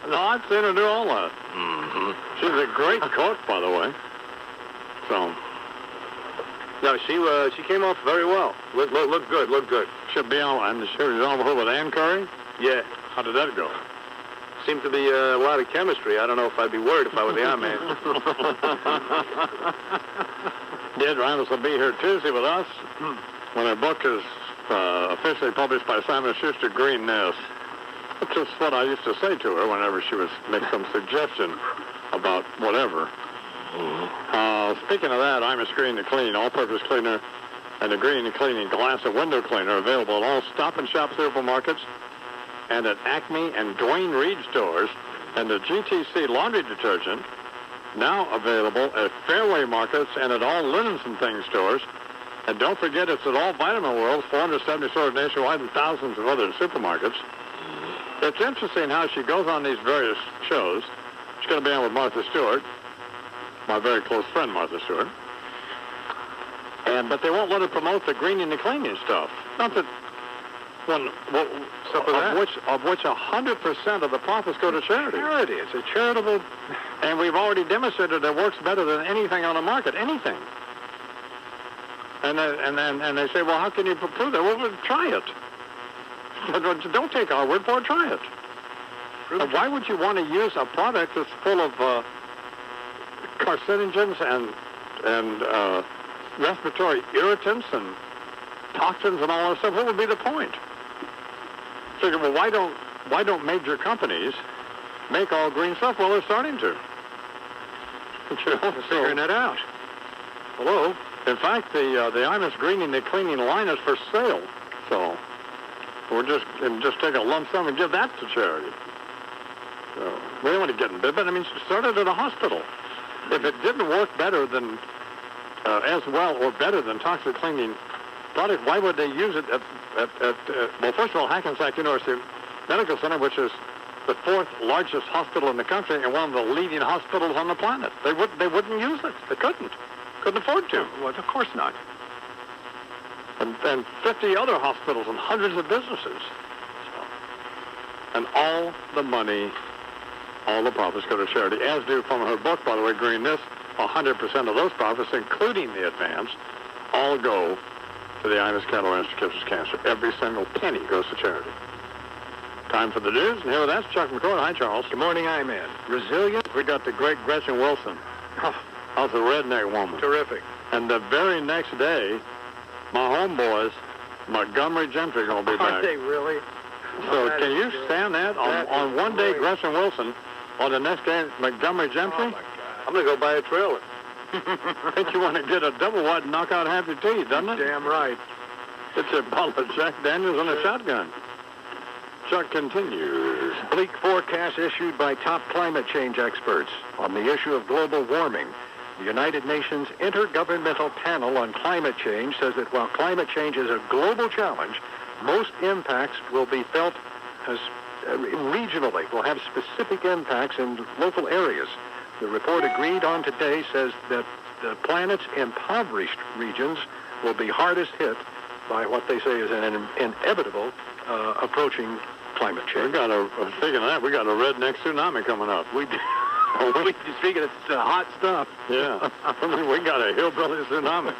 No, I'd seen her do all that. Mm-hmm. She's a great cook, by the way. So. No, she came off very well. Looked good. Should be on. And she was on with Ann Curry? Yeah. How did that go? Seemed to be a lot of chemistry. I don't know if I'd be worried if I were the Iron Man. Did Ramos will be here Tuesday with us when her book is officially published by Simon & Schuster, Green Nest. That's just what I used to say to her whenever she was make some suggestion about whatever. Speaking of that, Imus Green to Clean, all-purpose cleaner, and the green cleaning glass and window cleaner available at all Stop and Shop supermarkets and at Acme and Dwayne Reed stores, and the GTC laundry detergent now available at Fairway markets and at all Linens and Things stores. And don't forget, it's at all Vitamin Worlds, 470 stores nationwide, and thousands of other supermarkets. It's interesting how she goes on these various shows. She's going to be on with Martha Stewart, my very close friend Martha Stewart. But they won't let her promote the greening and cleaning stuff. Not that of which 100% of the profits go to charity. Charity. It's a charitable. And we've already demonstrated it works better than anything on the market. Anything. And they say, well, how can you prove that? Well, try it. Don't take our word for it. Try it. Why would you want to use a product that's full of carcinogens and respiratory irritants and toxins and all that stuff? What would be the point? Figure, well, why don't major companies make all green stuff? Well, they're starting to. Figuring it out. Hello. In fact, the Imus greening and cleaning line is for sale. So we're just take a lump sum and give that to charity. So we don't want to get in bed, but I mean, started at a hospital. If it didn't work better than as well or better than toxic cleaning product, why would they use it at well, first of all, Hackensack University Medical Center, which is the 4th largest hospital in the country and one of the leading hospitals on the planet. They wouldn't use it. They couldn't afford to. Well, of course not. And 50 other hospitals and hundreds of businesses. And all the money, all the profits go to charity, as do from her book, by the way, Green This, 100% of those profits, including the advance, all go to the Imus Cattle Ranch to Kids Cancer. Every single penny goes to charity. Time for the news, and here with us, Chuck McCord. Hi, Charles. Good morning, I-Man. Resilient. We got the great Gretchen Wilson. How's the redneck woman? Terrific. And the very next day, my homeboys, Montgomery Gentry, are going to be back. Are they really? So can you stand that? On one day, Gretchen Wilson. On the next day, Montgomery Gentry? Oh, my God. I'm going to go buy a trailer. I think you want to get a double wide and knock out half your teeth, doesn't it? Damn right. It's a bottle of Jack Daniels and a shotgun. Chuck continues. Bleak forecast issued by top climate change experts on the issue of global warming. The United Nations Intergovernmental Panel on Climate Change says that while climate change is a global challenge, most impacts will be felt as regionally, will have specific impacts in local areas. The report agreed on today says that the planet's impoverished regions will be hardest hit by what they say is an inevitable approaching climate change. Speaking of that, we got a redneck tsunami coming up. We do. Speaking of hot stuff. Yeah. I mean, we got a hillbilly tsunami.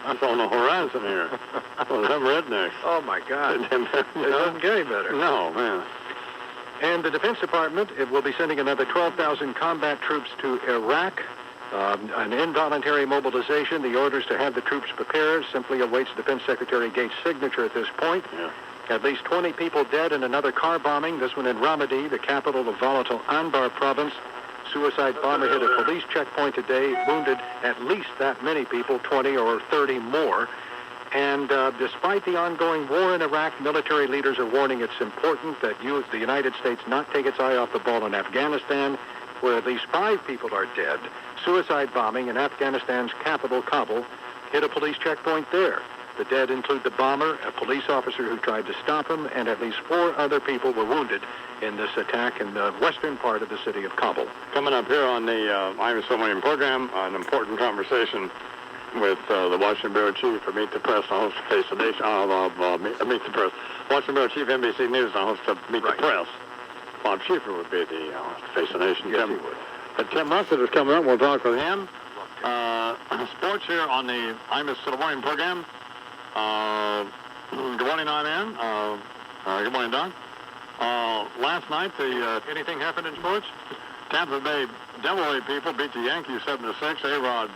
It's on the horizon here. Well, them rednecks. Oh, my God. It doesn't get any better. No, man. And the Defense Department, it will be sending another 12,000 combat troops to Iraq. An involuntary mobilization. The orders to have the troops prepared simply awaits Defense Secretary Gates' signature at this point. Yeah. At least 20 people dead in another car bombing, this one in Ramadi, the capital of volatile Anbar province. Suicide bomber hit a police checkpoint today, wounded at least that many people, 20 or 30 more. And despite the ongoing war in Iraq, military leaders are warning it's important that the United States not take its eye off the ball in Afghanistan, where at least 5 people are dead. Suicide bombing in Afghanistan's capital, Kabul, hit a police checkpoint there. The dead include the bomber, a police officer who tried to stop him, and at least 4 other people were wounded in this attack in the western part of the city of Kabul. Coming up here on the Imus-April program, an important conversation with the Washington Bureau Chief of Meet the Press and host of Face the Nation, Meet the Press. Washington Bureau Chief, NBC News, and host of Meet the Press. Bob Schieffer would be the host of Face the Nation. Yes, he would. But Tim Russett is coming up. We'll talk with him. Sports here on the Imus to the Morning program. Good morning, I'm good morning, Don. Last night, anything happened in sports? Tampa Bay Devil people beat the Yankees 7-6. A-Rod.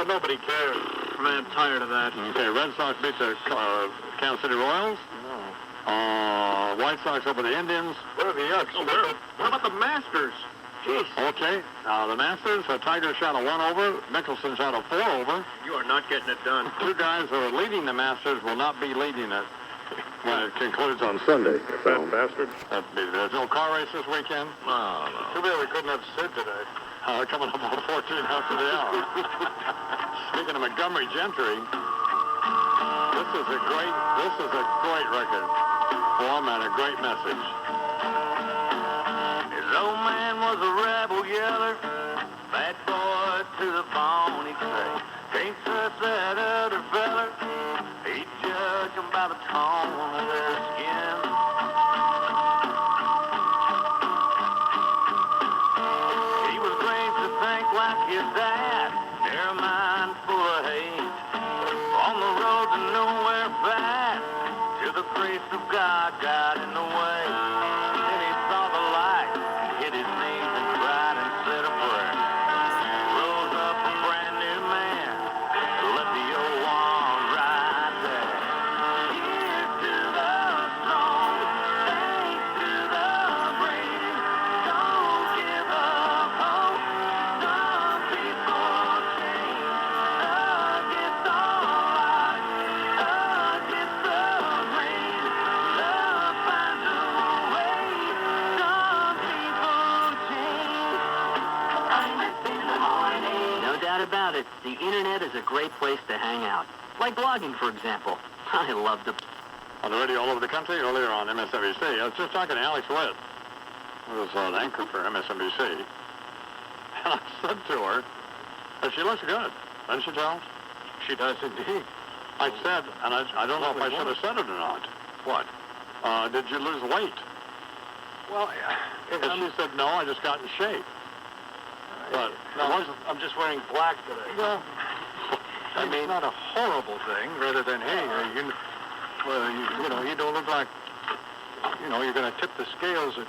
Nobody cares. Man, I'm tired of that. Okay, Red Sox beat the Kansas City Royals. White Sox over the Indians. What are the Yucks? What about the Masters? Jeez. Okay, the Masters, Tiger shot a 1-over. Mickelson shot a 4-over. You are not getting it done. 2 guys who are leading the Masters will not be leading it when it concludes on Sunday. Fat bastard. There's no car race this weekend. No. Too bad we couldn't have Sid today. Coming up on 14 after the hour. Speaking of Montgomery Gentry, this is a great record form and a great message. His old man was a rebel yeller, bad boy to the bone, he'd say. Can't trust that other feller, he'd judge them by the tone of their skin. He was raised to think like his dad, their mind full of hate. On the road to nowhere fast, till the grace of God got in the way. Then he saw the light, hit his knees and cried and said a prayer. Rose up a brand new man, let the old one ride there. Here's to the strong, thanks to the brave. Don't give up hope, some people change. Against all odds, against the rain. Love finds a way, some people change. I'm missing the morning. No doubt about it, the internet is a great place to hang out. Like blogging, for example. I love to... On the radio all over the country, earlier on MSNBC. I was just talking to Alex Witt, who was an anchor for MSNBC. And I said to her, that she looks good, doesn't she, Charles? She does indeed. I said, and I don't know if I should have said it or not. What? Did you lose weight? Well, And she said, no, I just got in shape. But I'm just wearing black today. well, I mean, it's not a horrible thing. Rather than, hey, you don't look like, you're going to tip the scales at.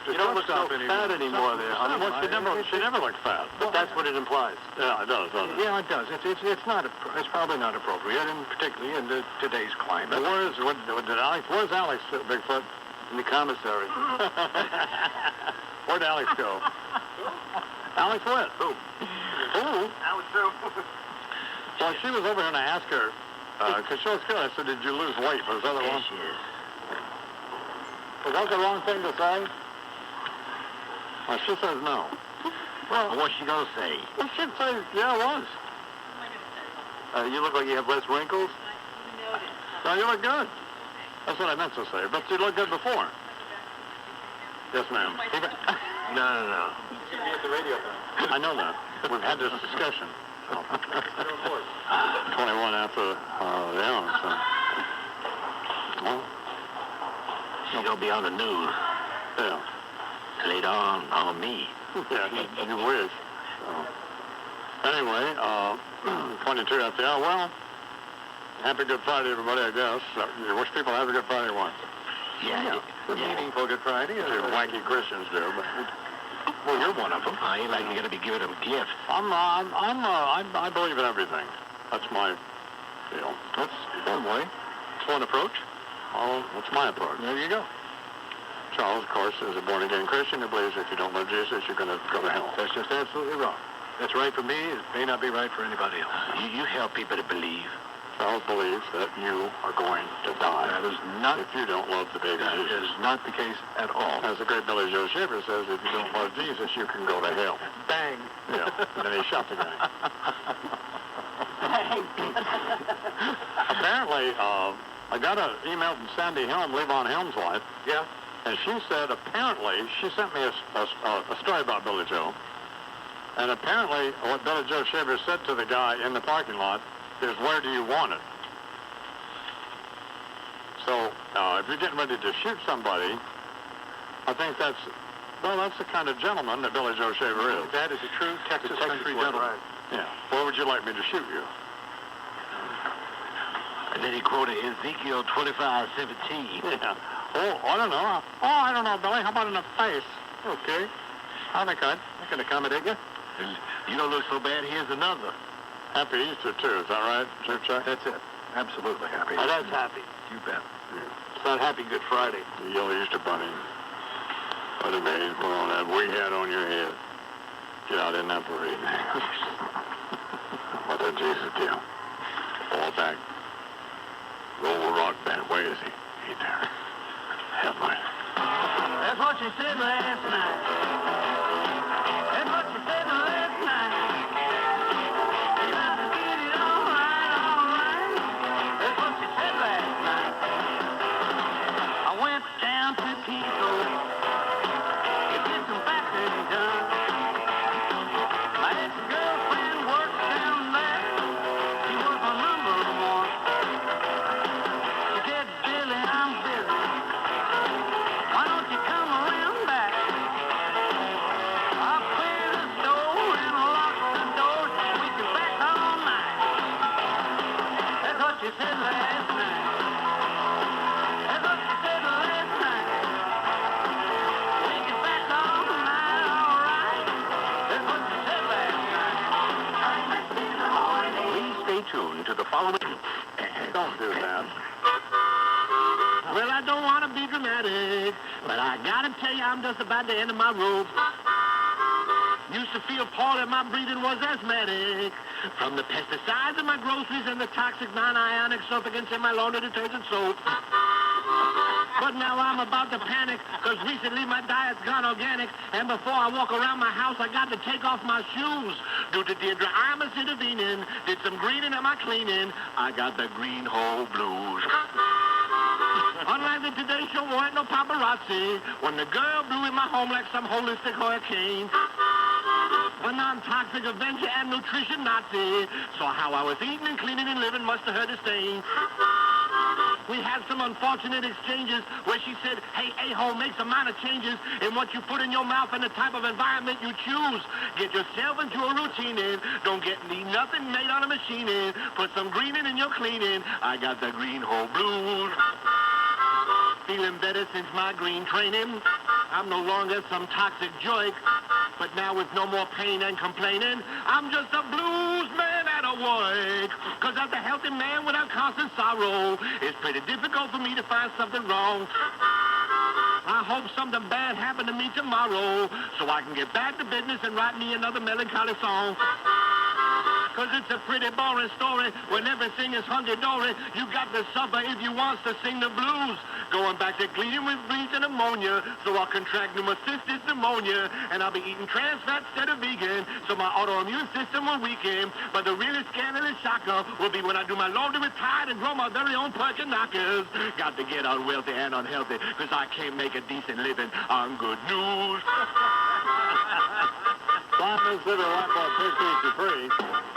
you don't look so fat anymore there. She never looked fat. But that's what it implies. Yeah, it does, doesn't it? Yeah, it does. It's probably not appropriate, and particularly in today's climate. Where's Alex, Bigfoot? In the commissary. Where'd Alex go? Alex Witt. Who? Alex who? Well, she was over here and I asked her, because she was good. I said, did you lose weight? Was that the wrong? She is. Was that the wrong thing to say? Well, she says no. Well, what's she going to say? Well, she'd say, yeah, it was. You look like you have less wrinkles. No, you look good. That's what I meant to say. But you looked good before. Yes, ma'am. No. Should be at the radio. I know that. We've had this discussion. 21 after the hour, so. Well, She's going to be on the news. yeah. Later on me. Yeah, you wish. So. Anyway, 22 after the hour. Well, happy Good Friday, everybody, I guess. You wish people have a Good Friday once. Yeah. Meaningful Good Friday. The wacky Christians do, but... Well, you're one of them. I ain't like you're going to be giving them gifts. I believe in everything. That's my deal. That's one way. It's one approach. Oh, that's my approach. There you go. Charles, of course, is a born-again Christian who believes if you don't love Jesus, you're going to go to hell. That's just absolutely wrong. That's right for me. It may not be right for anybody else. You help people to believe. Charles believes that you are going to die. That is not... If you don't love the baby That Jesus. is not the case at all. As the great Billy Joe Shaver says, if you don't love Jesus, you can go to hell. Bang. Yeah. And then he shot the guy. say, I got an email from Sandy Helm, Levon Helm's wife. Yeah. And she said apparently, she sent me a story about Billy Joe. And apparently what Billy Joe Shaver said to the guy in the parking lot is, where do you want it? So if you're getting ready to shoot somebody, I think that's the kind of gentleman that Billy Joe Shaver is. That is a true Texas country gentleman. Right. Yeah. Where would you like me to shoot you? And then he quoted Ezekiel 25:17. Yeah. Oh, I don't know. I don't know, Billy. How about in the face? Okay. I can accommodate you. And you don't look so bad. Here's another. Happy Easter, too. Is that right, Chuck? That's it. Absolutely happy. Oh, that's happy. You bet. Yeah. It's not Happy Good Friday. The yellow Easter bunny. What a man. Put on that wig hat on your head. Get out in that parade. What did Jesus do? Fall back. Roll rock band. Where is he? Ain't there. Headline. That's what you said last night. That's what you said last night. You got to get it all right. That's what you said last night. I went down to Pico to get some factory done. My ex-girlfriend works down there. She was my number one. She said, Billy, I'm busy. Why don't you come around back? I'll clear the store and lock the doors. We can back all night. That's what you said last night. That's what you said last night. We can back all night, all right. That's what you said last night. Please stay tuned to the following. Don't do that. Well, I don't want to be dramatic, but I gotta tell you, I'm just about the end of my rope. Used to feel poorly, my breathing was asthmatic. From the pesticides in my groceries and the toxic non-ionic surfactants in my laundry detergent soap. But now I'm about to panic, because recently my diet's gone organic, and before I walk around my house, I got to take off my shoes. Due to Deirdre, Imus intervening, did some greening at my cleaning. I got the green hole blues. Unlike the Today Show, weren't no paparazzi. When the girl blew in my home like some holistic hurricane. A non-toxic Avenger and nutrition Nazi. Saw how I was eating and cleaning and living, must have heard a stain. We had some unfortunate exchanges where she said, hey, a-hole, make some minor changes in what you put in your mouth and the type of environment you choose. Get yourself into a routine in. Don't need nothing made on a machine in. Put some greening in your cleaning. I got the green hole blues. Feeling better since my green training. I'm no longer some toxic joke, but now with no more pain and complaining, I'm just a blues man at a work. Cause as a healthy man without constant sorrow, it's pretty difficult for me to find something wrong. I hope something bad happened to me tomorrow, so I can get back to business and write me another melancholy song. Cause it's a pretty boring story when everything is hunky-dory. You got to suffer if you wants to sing the blues. Going back to cleaning with bleach and ammonia, so I'll contract pneumocystis pneumonia. And I'll be eating trans fat instead of vegan, so my autoimmune system will weaken. But the really scandalous shocker will be when I do my laundry with Tide and grow my very own perky knockers. Got to get unwealthy and unhealthy, cause I can't make a decent living on good news. Simon City Light Bulb 663.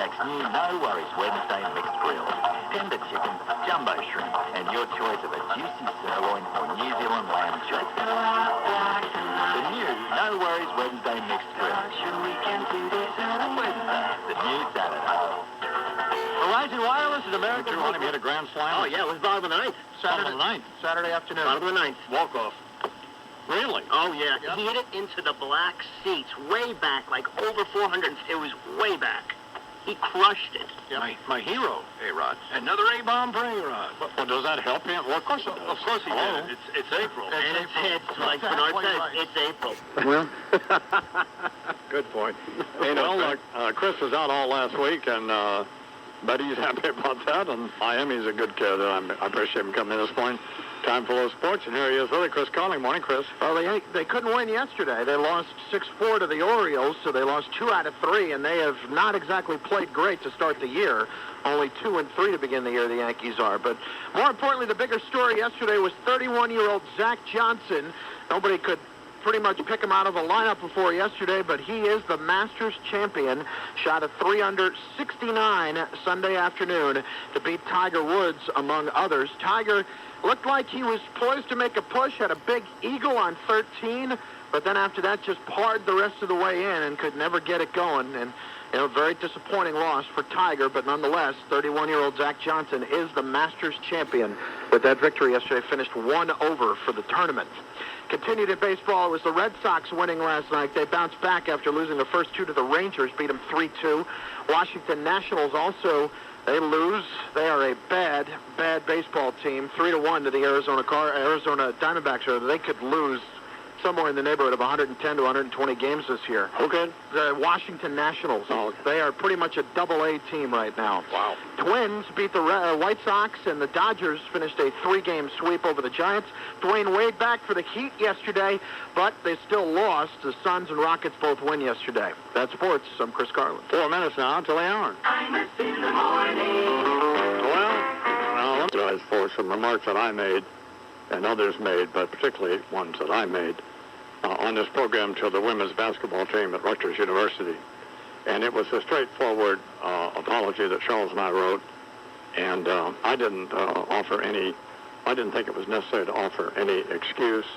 Outback's new No Worries Wednesday mixed grill. Tender chicken, jumbo shrimp, and your choice of a juicy sirloin or New Zealand lamb chop. The new No Worries Wednesday mixed grill. Wednesday, the new Saturday. Verizon Wireless is American. You want him to hit a grand slam? Oh, yeah, it was bottom of the ninth. Bottom of the ninth. Saturday afternoon. Bottom of the ninth. Walk-off. Really? Oh, yeah. He hit it into the black seats, way back, like over 400. It was way back. He crushed it. Yeah. My hero, A-Rod. Another A-bomb for A-Rod. Well, does that help him? Well, of course it does. Of course he did. It's April. And it's like Bernard says, it's April. Well, good point. Well, look, Chris was out all last week, and Betty's happy about that, and I am. He's a good kid, and I appreciate him coming in this morning. Time for those sports, and here he is with it, Chris Carlin. Morning, Chris. Well, they couldn't win yesterday. They lost 6-4 to the Orioles, so they lost 2 out of 3, and they have not exactly played great to start the year. Only 2-3 to begin the year, the Yankees are. But more importantly, the bigger story yesterday was 31-year-old Zach Johnson. Nobody could pretty much pick him out of the lineup before yesterday, but he is the Masters champion. Shot a 3 under 69 Sunday afternoon to beat Tiger Woods, among others. Tiger looked like he was poised to make a push, had a big eagle on 13, but then after that just parred the rest of the way in and could never get it going. And very disappointing loss for Tiger, but nonetheless, 31-year-old Zach Johnson is the Masters champion. With that victory yesterday, finished 1 over for the tournament. Continued in baseball, it was the Red Sox winning last night. They bounced back after losing the first 2 to the Rangers, beat them 3-2. Washington Nationals also, they lose. They are a bad, bad baseball team. 3-1 to the Arizona Diamondbacks. They could lose somewhere in the neighborhood of 110 to 120 games this year. Okay. The Washington Nationals. Oh, okay. They are pretty much a double-A team right now. Wow. Twins beat the White Sox, and the Dodgers finished a 3-game sweep over the Giants. Dwayne Wade back for the Heat yesterday, but they still lost. The Suns and Rockets both win yesterday. That's sports. I'm Chris Carlin. 4 minutes now until the hour. Imus in the morning. Well, I apologize for some remarks that I made and others made, but particularly ones that I made on this program to the women's basketball team at Rutgers University. And it was a straightforward apology that Charles and I wrote, and I didn't think it was necessary to offer any excuse,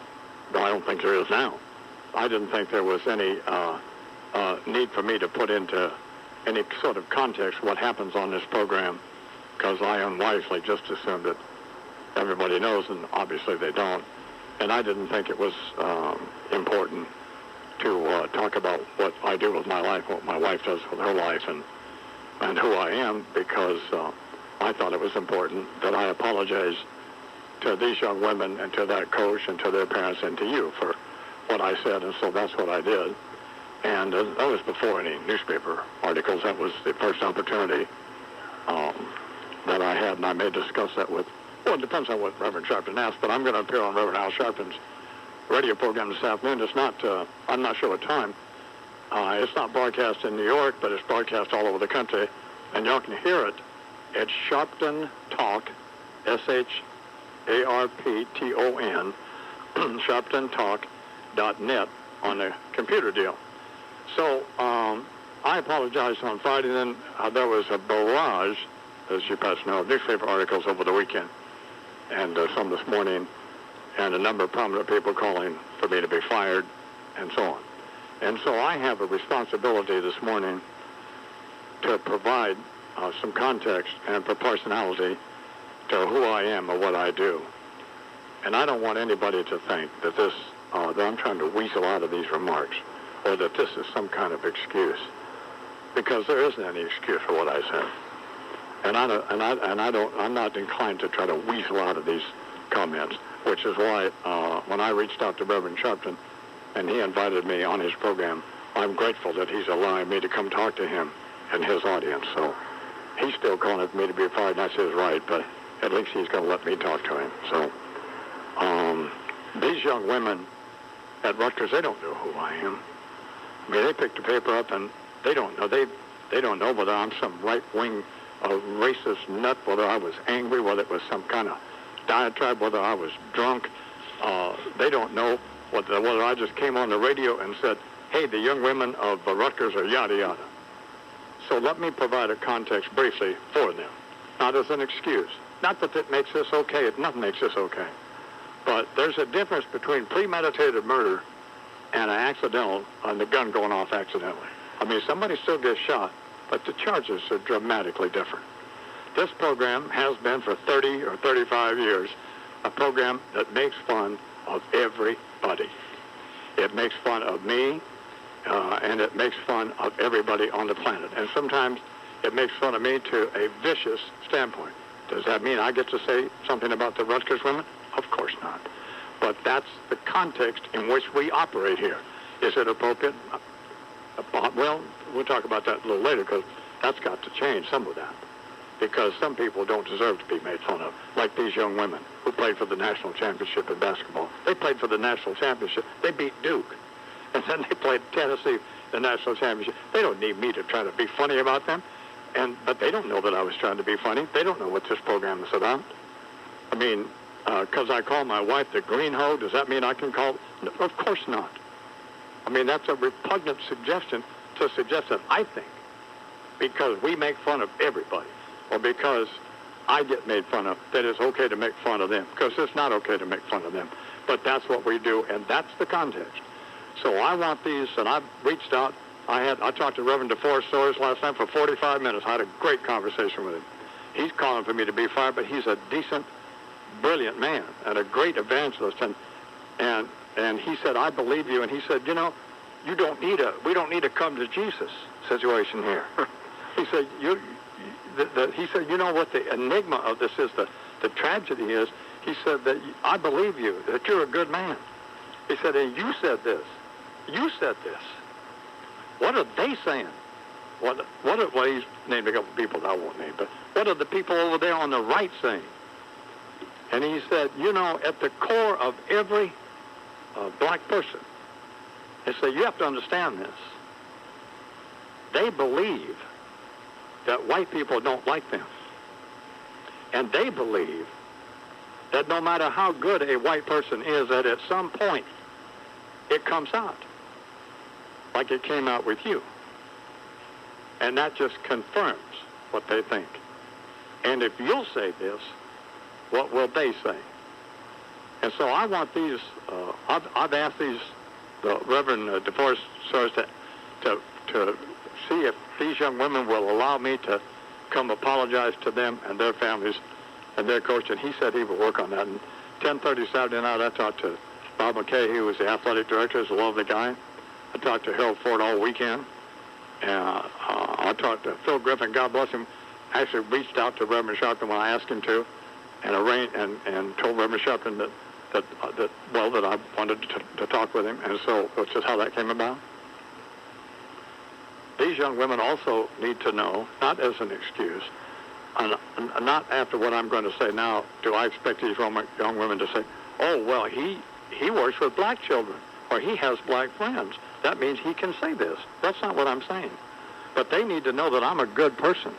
though I don't think there is now. I didn't think there was any need for me to put into any sort of context what happens on this program, because I unwisely just assumed that everybody knows, and obviously they don't. And I didn't think it was important to talk about what I do with my life, what my wife does with her life, and who I am, because I thought it was important that I apologize to these young women and to that coach and to their parents and to you for what I said, and so that's what I did. And that was before any newspaper articles. That was the first opportunity that I had, and I may discuss that with, well, it depends on what Reverend Sharpton asks, but I'm going to appear on Reverend Al Sharpton's radio program this afternoon. It's not, I'm not sure what time. It's not broadcast in New York, but it's broadcast all over the country, and y'all can hear it. It's Sharpton Talk, SHARPTON, SharptonTalk.net on the computer deal. So I apologized on Friday, then there was a barrage, as you perhaps know, of newspaper articles over the weekend, and some this morning, and a number of prominent people calling for me to be fired, and so on. And so I have a responsibility this morning to provide some context and proportionality to who I am or what I do. And I don't want anybody to think that that I'm trying to weasel out of these remarks, or that this is some kind of excuse, because there isn't any excuse for what I said. And I'm not inclined to try to weasel out of these comments, which is why when I reached out to Reverend Sharpton and he invited me on his program, I'm grateful that he's allowing me to come talk to him and his audience. So he's still calling for me to be fired, and that's his right, but at least he's going to let me talk to him. So these young women at Rutgers, they don't know who I am. I mean, they picked the paper up and they don't know. They don't know whether I'm some right-wing racist nut, whether I was angry, whether it was some kind of diatribe, whether I was drunk. They don't know whether I just came on the radio and said, hey, the young women of Rutgers are yada yada. So let me provide a context briefly for them, not as an excuse. Not that it makes this okay. Nothing makes this okay. But there's a difference between premeditated murder and an accidental, and the gun going off accidentally. I mean, somebody still gets shot, but the charges are dramatically different. This program has been for 30 or 35 years a program that makes fun of everybody. It makes fun of me, and it makes fun of everybody on the planet. And sometimes it makes fun of me to a vicious standpoint. Does that mean I get to say something about the Rutgers women? Of course not. But that's the context in which we operate here. Is it appropriate? Well, we'll talk about that a little later, because that's got to change, some of that. Because some people don't deserve to be made fun of, like these young women who played for the national championship in basketball. They played for the national championship. They beat Duke. And then they played Tennessee, the national championship. They don't need me to try to be funny about them. But they don't know that I was trying to be funny. They don't know what this program is about. I mean, because I call my wife the green hoe, does that mean I can call? No, of course not. I mean, that's a repugnant suggestion to suggest that I think because we make fun of everybody, or because I get made fun of, that it's okay to make fun of them, because it's not okay to make fun of them. But that's what we do, and that's the context. So I want these, and I've reached out. I talked to Reverend DeForest Soares last night for 45 minutes. I had a great conversation with him. He's calling for me to be fired, but he's a decent, brilliant man and a great evangelist. And he said, I believe you. And he said, you know, we don't need a come to Jesus situation here. He said, he said, you know what the enigma of this is, the tragedy is, he said that I believe you, that you're a good man. He said, and you said this. You said this. What are they saying? Well, he's named a couple of people that I won't name, but what are the people over there on the right saying? And he said, you know, at the core of every black person, he said, you have to understand this. They believe that white people don't like them. And they believe that no matter how good a white person is, that at some point it comes out, like it came out with you. And that just confirms what they think. And if you'll say this, what will they say? And so I want these, I've asked the Reverend DeForest Soares to see if these young women will allow me to come apologize to them and their families and their coach. And he said he would work on that. And 10:30 Saturday night, I talked to Bob McKay, who was the athletic director. He's a lovely guy. I talked to Harold Ford all weekend. And I talked to Phil Griffin, God bless him. Actually reached out to Reverend Sharpton when I asked him to, and arranged and told Reverend Sharpton that I wanted to talk with him, and so which is how that came about. These young women also need to know, not as an excuse, and not after what I'm going to say now, do I expect these young women to say, oh, well, he works with black children, or he has black friends. That means he can say this. That's not what I'm saying. But they need to know that I'm a good person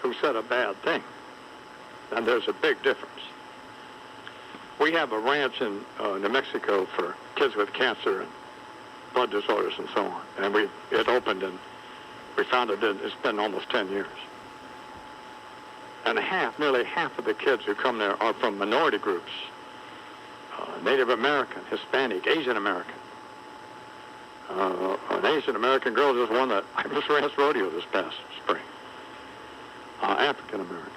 who said a bad thing. And there's a big difference. We have a ranch in New Mexico for kids with cancer and blood disorders and so on. And it opened, and we found it's been almost 10 years. And nearly half of the kids who come there are from minority groups. Native American, Hispanic, Asian American. An Asian American girl just won the Imus rodeo this past spring. African American.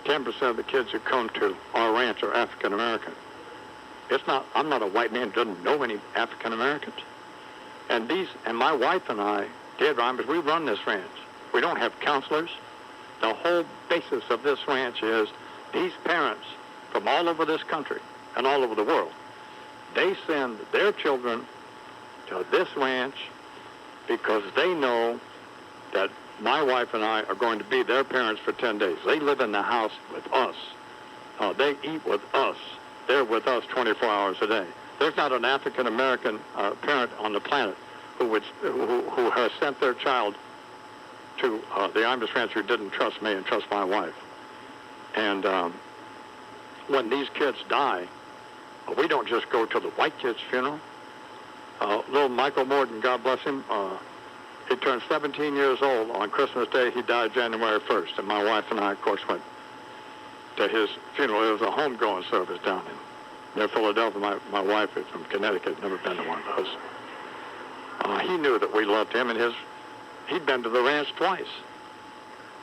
10% of the kids who come to our ranch are African American. I'm not a white man who doesn't know any African Americans. And my wife and I, Dad Rhymes, we run this ranch. We don't have counselors. The whole basis of this ranch is these parents from all over this country and all over the world, they send their children to this ranch because they know that my wife and I are going to be their parents for 10 days. They live in the house with us. They eat with us. They're with us 24 hours a day. There's not an African-American parent on the planet who has sent their child to the Imus ranch who didn't trust me and trust my wife. And when these kids die, we don't just go to the white kid's funeral. Little Michael Morton, God bless him, He turned 17 years old on Christmas Day. He died January 1st, and my wife and I, of course, went to his funeral. It was a homegoing service down near Philadelphia. My wife is from Connecticut, never been to one of those. He knew that we loved him, and he'd been to the ranch twice.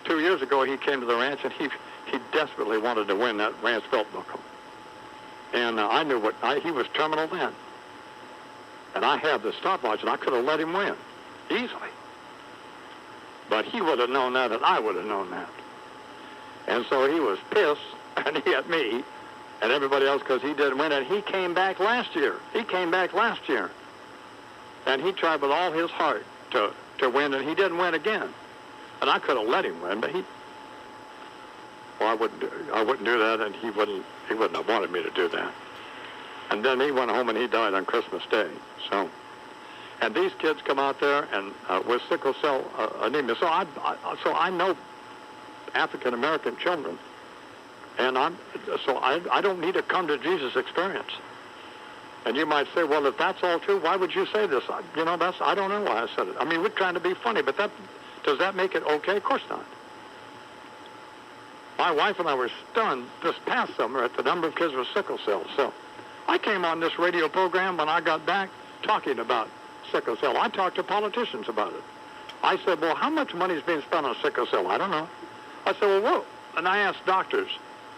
2 years ago, he came to the ranch, and he desperately wanted to win that ranch belt buckle. And I knew he was terminal then. And I had the stopwatch, and I could have let him win easily. But he would have known that, and I would have known that. And so he was pissed, and he at me and everybody else because he didn't win, and he came back last year. And he tried with all his heart to win, and he didn't win again. And I could have let him win, but I wouldn't do that, and he wouldn't have wanted me to do that. And then he went home and he died on Christmas Day. So, and these kids come out there and with sickle cell anemia. So I know African American children, and I don't need a come to Jesus experience. And you might say, well, if that's all true, why would you say this? I don't know why I said it. I mean, we're trying to be funny, but does that make it okay? Of course not. My wife and I were stunned this past summer at the number of kids with sickle cell. So I came on this radio program when I got back talking about sickle cell. I talked to politicians about it. I said, well, how much money is being spent on sickle cell? I don't know. I said, well, whoa. And I asked doctors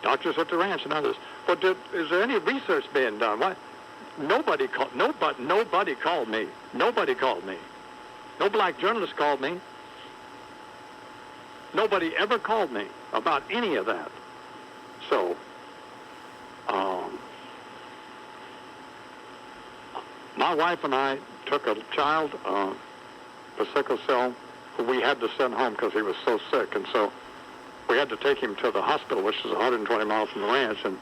at the ranch and others, well, is there any research being done? What? Nobody called me. Nobody called me. No black journalist called me. Nobody ever called me about any of that. So, my wife and I took a child with sickle cell who we had to send home because he was so sick. And so we had to take him to the hospital, which is 120 miles from the ranch. And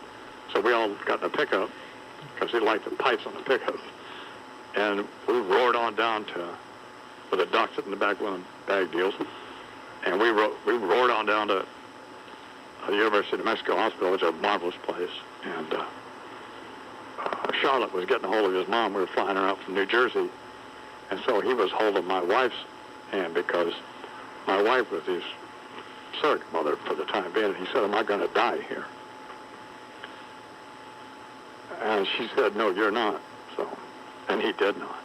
so we all got in a pickup because he liked the pipes on the pickup. And we roared on down with a doc sitting in the back with them bag deals. And we roared on down to the University of New Mexico Hospital, which is a marvelous place. And Charlotte was getting a hold of his mom. We were flying her out from New Jersey. And so he was holding my wife's hand because my wife was his surrogate mother for the time being. And he said, am I going to die here? And she said, no, you're not. So, and he did not.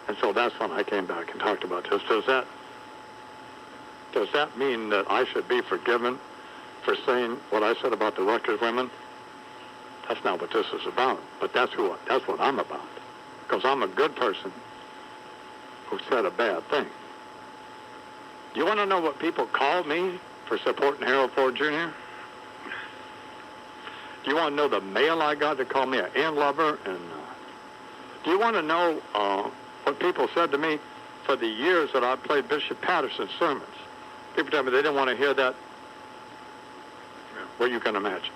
And so that's when I came back and talked about this. Does that mean that I should be forgiven for saying what I said about the Rutgers women? That's not what this is about. But that's what I'm about. Because I'm a good person who said a bad thing. Do you want to know what people called me for supporting Harold Ford Jr.? Do you want to know the mail I got that called me an ant lover? And do you want to know what people said to me for the years that I played Bishop Patterson's sermons? People tell me they didn't want to hear that. Well, you can imagine.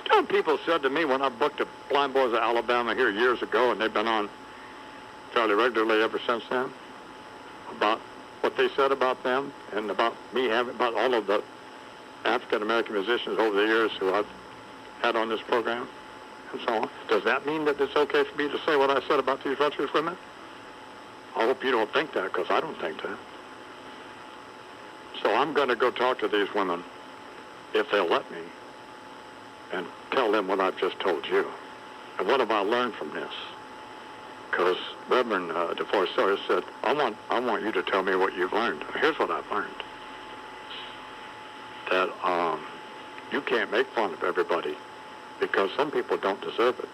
You know what people said to me when I booked the Blind Boys of Alabama here years ago, and they've been on fairly regularly ever since then, about what they said about them and about me about all of the African-American musicians over the years who I've had on this program and so on. Does that mean that it's okay for me to say what I said about these Rutgers women? I hope you don't think that, because I don't think that. So I'm going to go talk to these women, if they'll let me, and tell them what I've just told you. And what have I learned from this? Because Reverend DeForest said, I want you to tell me what you've learned. Here's what I've learned. That you can't make fun of everybody because some people don't deserve it.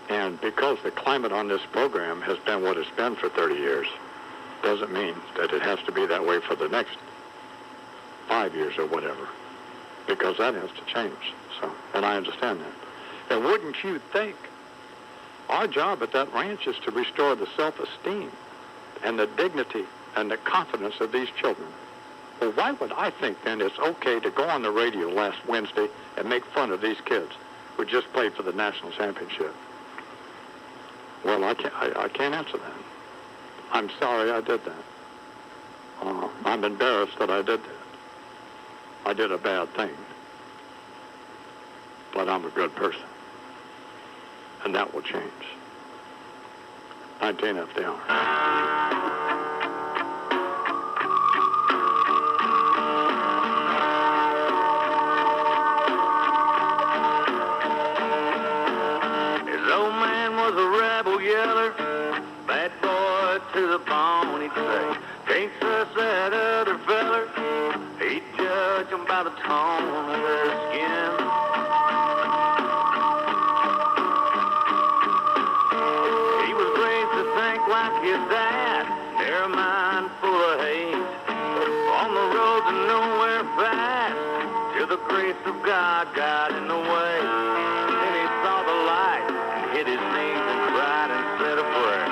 And because the climate on this program has been what it's been for 30 years, doesn't mean that it has to be that way for the next 5 years or whatever, because that has to change. So, and I understand that. And wouldn't you think our job at that ranch is to restore the self-esteem and the dignity and the confidence of these children? Well, why would I think then it's okay to go on the radio last Wednesday and make fun of these kids who just played for the national championship? Well, I can't answer that. I'm sorry I did that. I'm embarrassed that I did that. I did a bad thing. But I'm a good person. And that will change. 19 FDR. His old man was a rebel yeller, bad boy to the bone, he'd say. Can't trust that other feller, he'd judge him by the tone of their skin. He was raised to think like his dad, narrow mind full of hate. On the road to nowhere fast, till the grace of God got in the way. Then he saw the light and hit his knees and cried and said a prayer.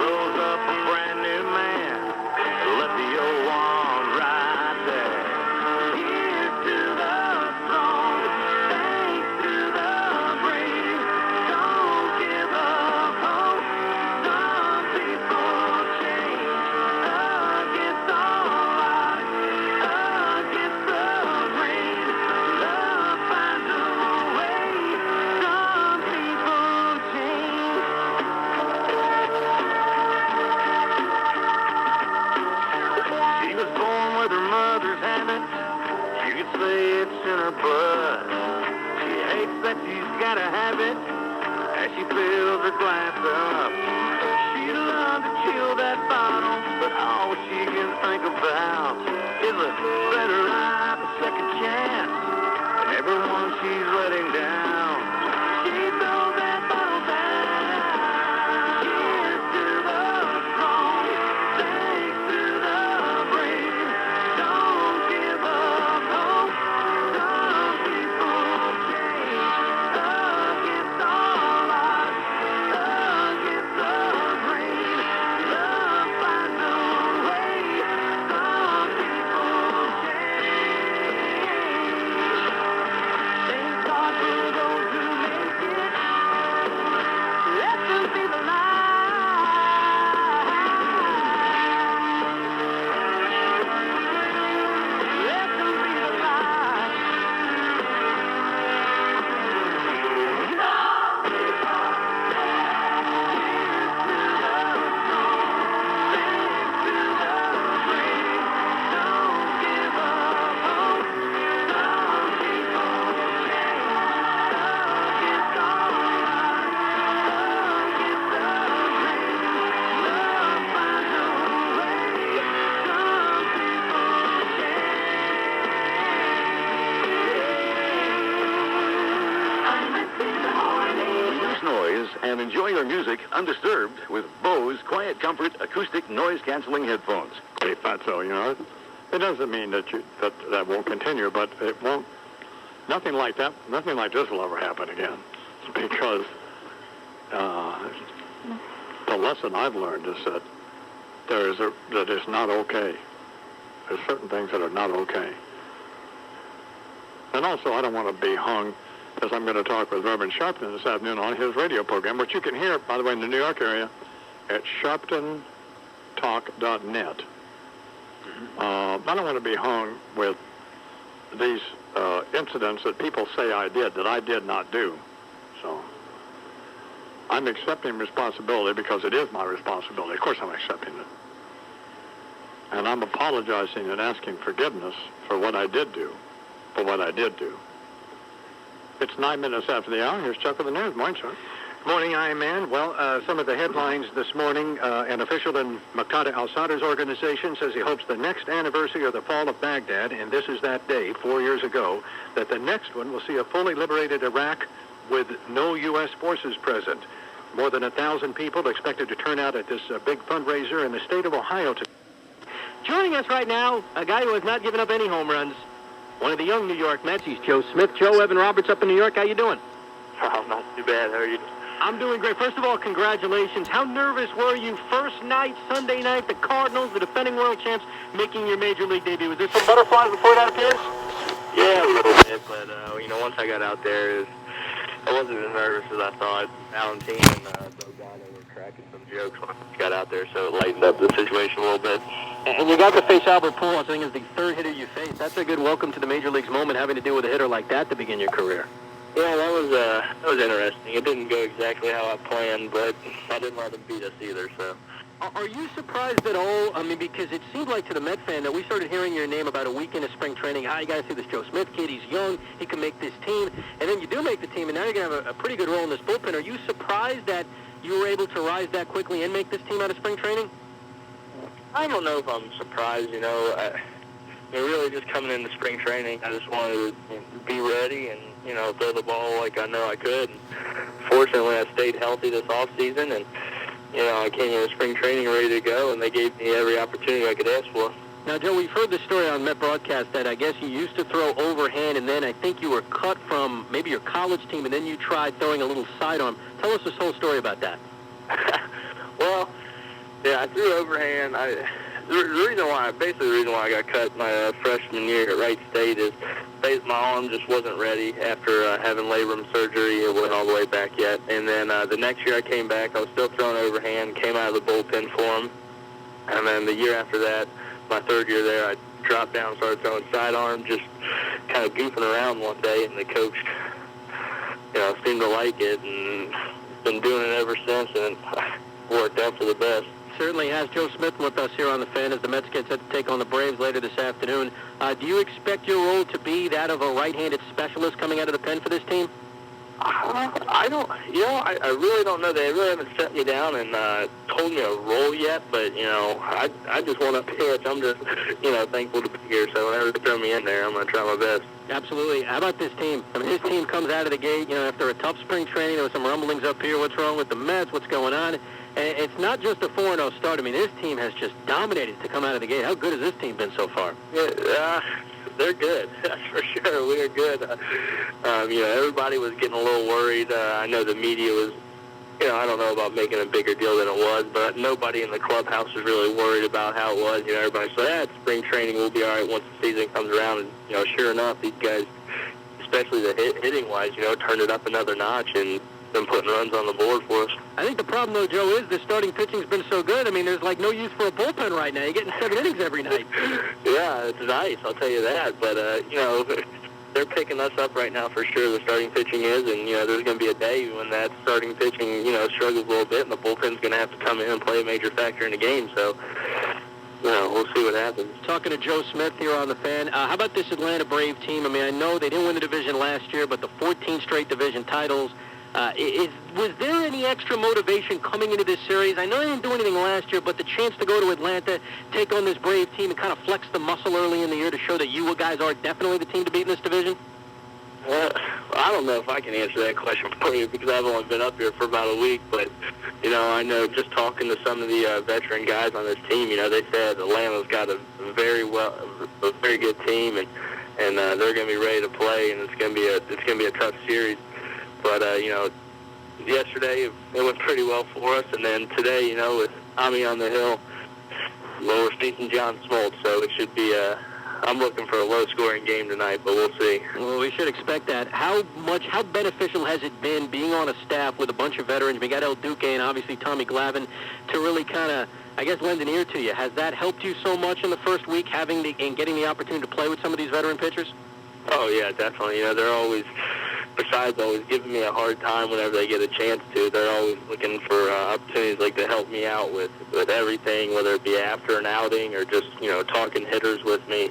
Rose up a brand new man and left the old one right there. Here's to the strong, thanks to the brave. Don't give up hope. Some people change against all odds, against the grain. Love finds a way. Some people change. She was born with her mother's habits. You could say it's in her blood. She hates that she's got to have it as she fills her glass up. She'd love to chill that bottle, but all she can think about is a better life, a second chance, and everyone she's letting down. She throws that bottle down. Here's to the strong, thanks to the brave. Don't give up hope. Some people change against all odds, against the grain. Love finds a way. Some people change. Thank God for those who make it. Let them be the light. Let them be the light. Reduce noise and enjoy your music undisturbed with Bose Quiet Comfort acoustic noise-canceling headphones. Hey, Fatso, you know, it doesn't mean that that won't continue, but it won't. Nothing like that. Nothing like this will ever happen again, because the lesson I've learned is that that it's not okay. There's certain things that are not okay. And also, I don't want to be hung, as I'm going to talk with Reverend Sharpton this afternoon on his radio program, which you can hear, by the way, in the New York area at sharptontalk.net. I don't want to be hung with these incidents that people say I did, that I did not do. So I'm accepting responsibility because it is my responsibility. Of course I'm accepting it. And I'm apologizing and asking forgiveness for what I did do, It's 9 minutes after the hour. Here's Chuck with the news. Morning, sir. Morning, Iron Man. Well, some of the headlines this morning. An official in Muqtada al-Sadr's organization says he hopes the next anniversary of the fall of Baghdad, and this is that day, 4 years ago, that the next one will see a fully liberated Iraq with no U.S. forces present. More than 1,000 people expected to turn out at this big fundraiser in the state of Ohio. Joining us right now, a guy who has not given up any home runs, one of the young New York Mets. He's Joe Smith. Joe, Evan Roberts up in New York. How you doing? Oh, not too bad. How are you? I'm doing great. First of all, congratulations. How nervous were you first night, Sunday night, the Cardinals, the defending world champs, making your major league debut? Was there some butterflies before that appearance? Yeah, a little bit, but once I got out there, I wasn't as nervous as I thought. Valentine and Bogano were cracking some jokes when I got out there, so it lightened up the situation a little bit. And you got to face Albert Pujols. I think is the third hitter you faced. That's a good welcome to the major leagues moment, having to deal with a hitter like that to begin your career. Yeah, that was interesting. It didn't go exactly how I planned, but I didn't let them beat us either, so. Are you surprised at all? I mean, because it seemed like to the Met fan that we started hearing your name about a week into spring training. You got to see this Joe Smith kid. He's young. He can make this team. And then you do make the team, and now you're going to have a pretty good role in this bullpen. Are you surprised that you were able to rise that quickly and make this team out of spring training? I don't know if I'm surprised, really just coming into spring training, I just wanted to be ready and, throw the ball like I know I could. And fortunately, I stayed healthy this off season, and I came into spring training ready to go, and they gave me every opportunity I could ask for. Now, Joe, we've heard the story on Met broadcast that I guess you used to throw overhand, and then I think you were cut from maybe your college team, and then you tried throwing a little sidearm. Tell us this whole story about that. Well, yeah, I threw overhand. The reason why I got cut my freshman year at Wright State is my arm just wasn't ready after having labrum surgery. It wasn't all the way back yet. And then the next year I came back, I was still throwing overhand, came out of the bullpen for him. And then the year after that, my third year there, I dropped down and started throwing sidearm, just kind of goofing around one day, and the coach, seemed to like it, and been doing it ever since, and it worked out for the best. Certainly has. Joe Smith with us here on The Fan as the Mets get set to take on the Braves later this afternoon. Do you expect your role to be that of a right-handed specialist coming out of the pen for this team? I don't, I really don't know. They really haven't set me down and told me a role yet, but, I just want to pitch. I'm just, thankful to be here, so whenever they throw me in there, I'm going to try my best. Absolutely. How about this team? I mean, his team comes out of the gate, after a tough spring training. There were some rumblings up here. What's wrong with the Mets? What's going on? And it's not just a 4-0 start. I mean, this team has just dominated to come out of the gate. How good has this team been so far? Yeah, they're good. That's for sure. We are good. Everybody was getting a little worried. I know the media was, I don't know about making a bigger deal than it was, but nobody in the clubhouse was really worried about how it was. Everybody said, it's spring training. We'll be all right once the season comes around. And, sure enough, these guys, especially the hitting-wise, turned it up another notch and been putting runs on the board for us. I think the problem, though, Joe, is the starting pitching's been so good. I mean, there's like no use for a bullpen right now. You're getting 7 innings every night. Yeah, it's nice, I'll tell you that. But, they're picking us up right now for sure, the starting pitching is. And, there's going to be a day when that starting pitching, struggles a little bit, and the bullpen's going to have to come in and play a major factor in the game. So, we'll see what happens. Talking to Joe Smith here on The Fan. How about this Atlanta Brave team? I mean, I know they didn't win the division last year, but the 14 straight division titles. Was there any extra motivation coming into this series? I know they didn't do anything last year, but the chance to go to Atlanta, take on this Brave team, and kind of flex the muscle early in the year to show that you guys are definitely the team to beat in this division? I don't know if I can answer that question for you because I've only been up here for about a week, but, I know just talking to some of the veteran guys on this team, they said Atlanta's got a very good team, and they're going to be ready to play, and it's going to be a tough series. But, yesterday it went pretty well for us. And then today, with Tommy on the hill, we're facing John Smoltz. So it should be I'm looking for a low-scoring game tonight, but we'll see. Well, we should expect that. How beneficial has it been being on a staff with a bunch of veterans, Miguel Duque and obviously Tommy Glavine, to really kind of, lend an ear to you? Has that helped you so much in the first week, getting the opportunity to play with some of these veteran pitchers? Oh, yeah, definitely. They're always... Besides always giving me a hard time whenever they get a chance to, they're always looking for opportunities like to help me out with everything, whether it be after an outing or just, talking hitters with me,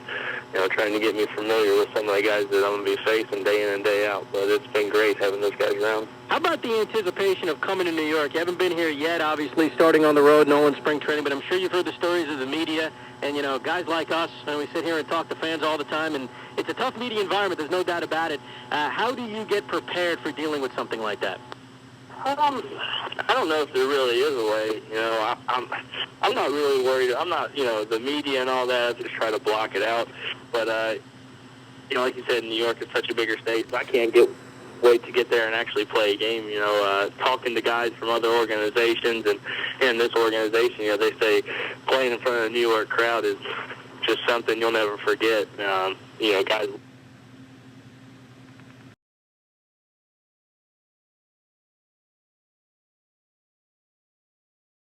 trying to get me familiar with some of the guys that I'm going to be facing day in and day out. But it's been great having those guys around. How about the anticipation of coming to New York? You haven't been here yet, obviously, starting on the road, no in spring training, but I'm sure you've heard the stories of the media and, guys like us, and we sit here and talk to fans all the time, and it's a tough media environment, there's no doubt about it. How do you get prepared for dealing with something like that? I don't know if there really is a way. I'm not really worried. I'm not, the media and all that, I just try to block it out. But, like you said, New York is such a bigger state, so I can't wait to get there and actually play a game. Talking to guys from other organizations and this organization, they say playing in front of a New York crowd is just something you'll never forget. Guys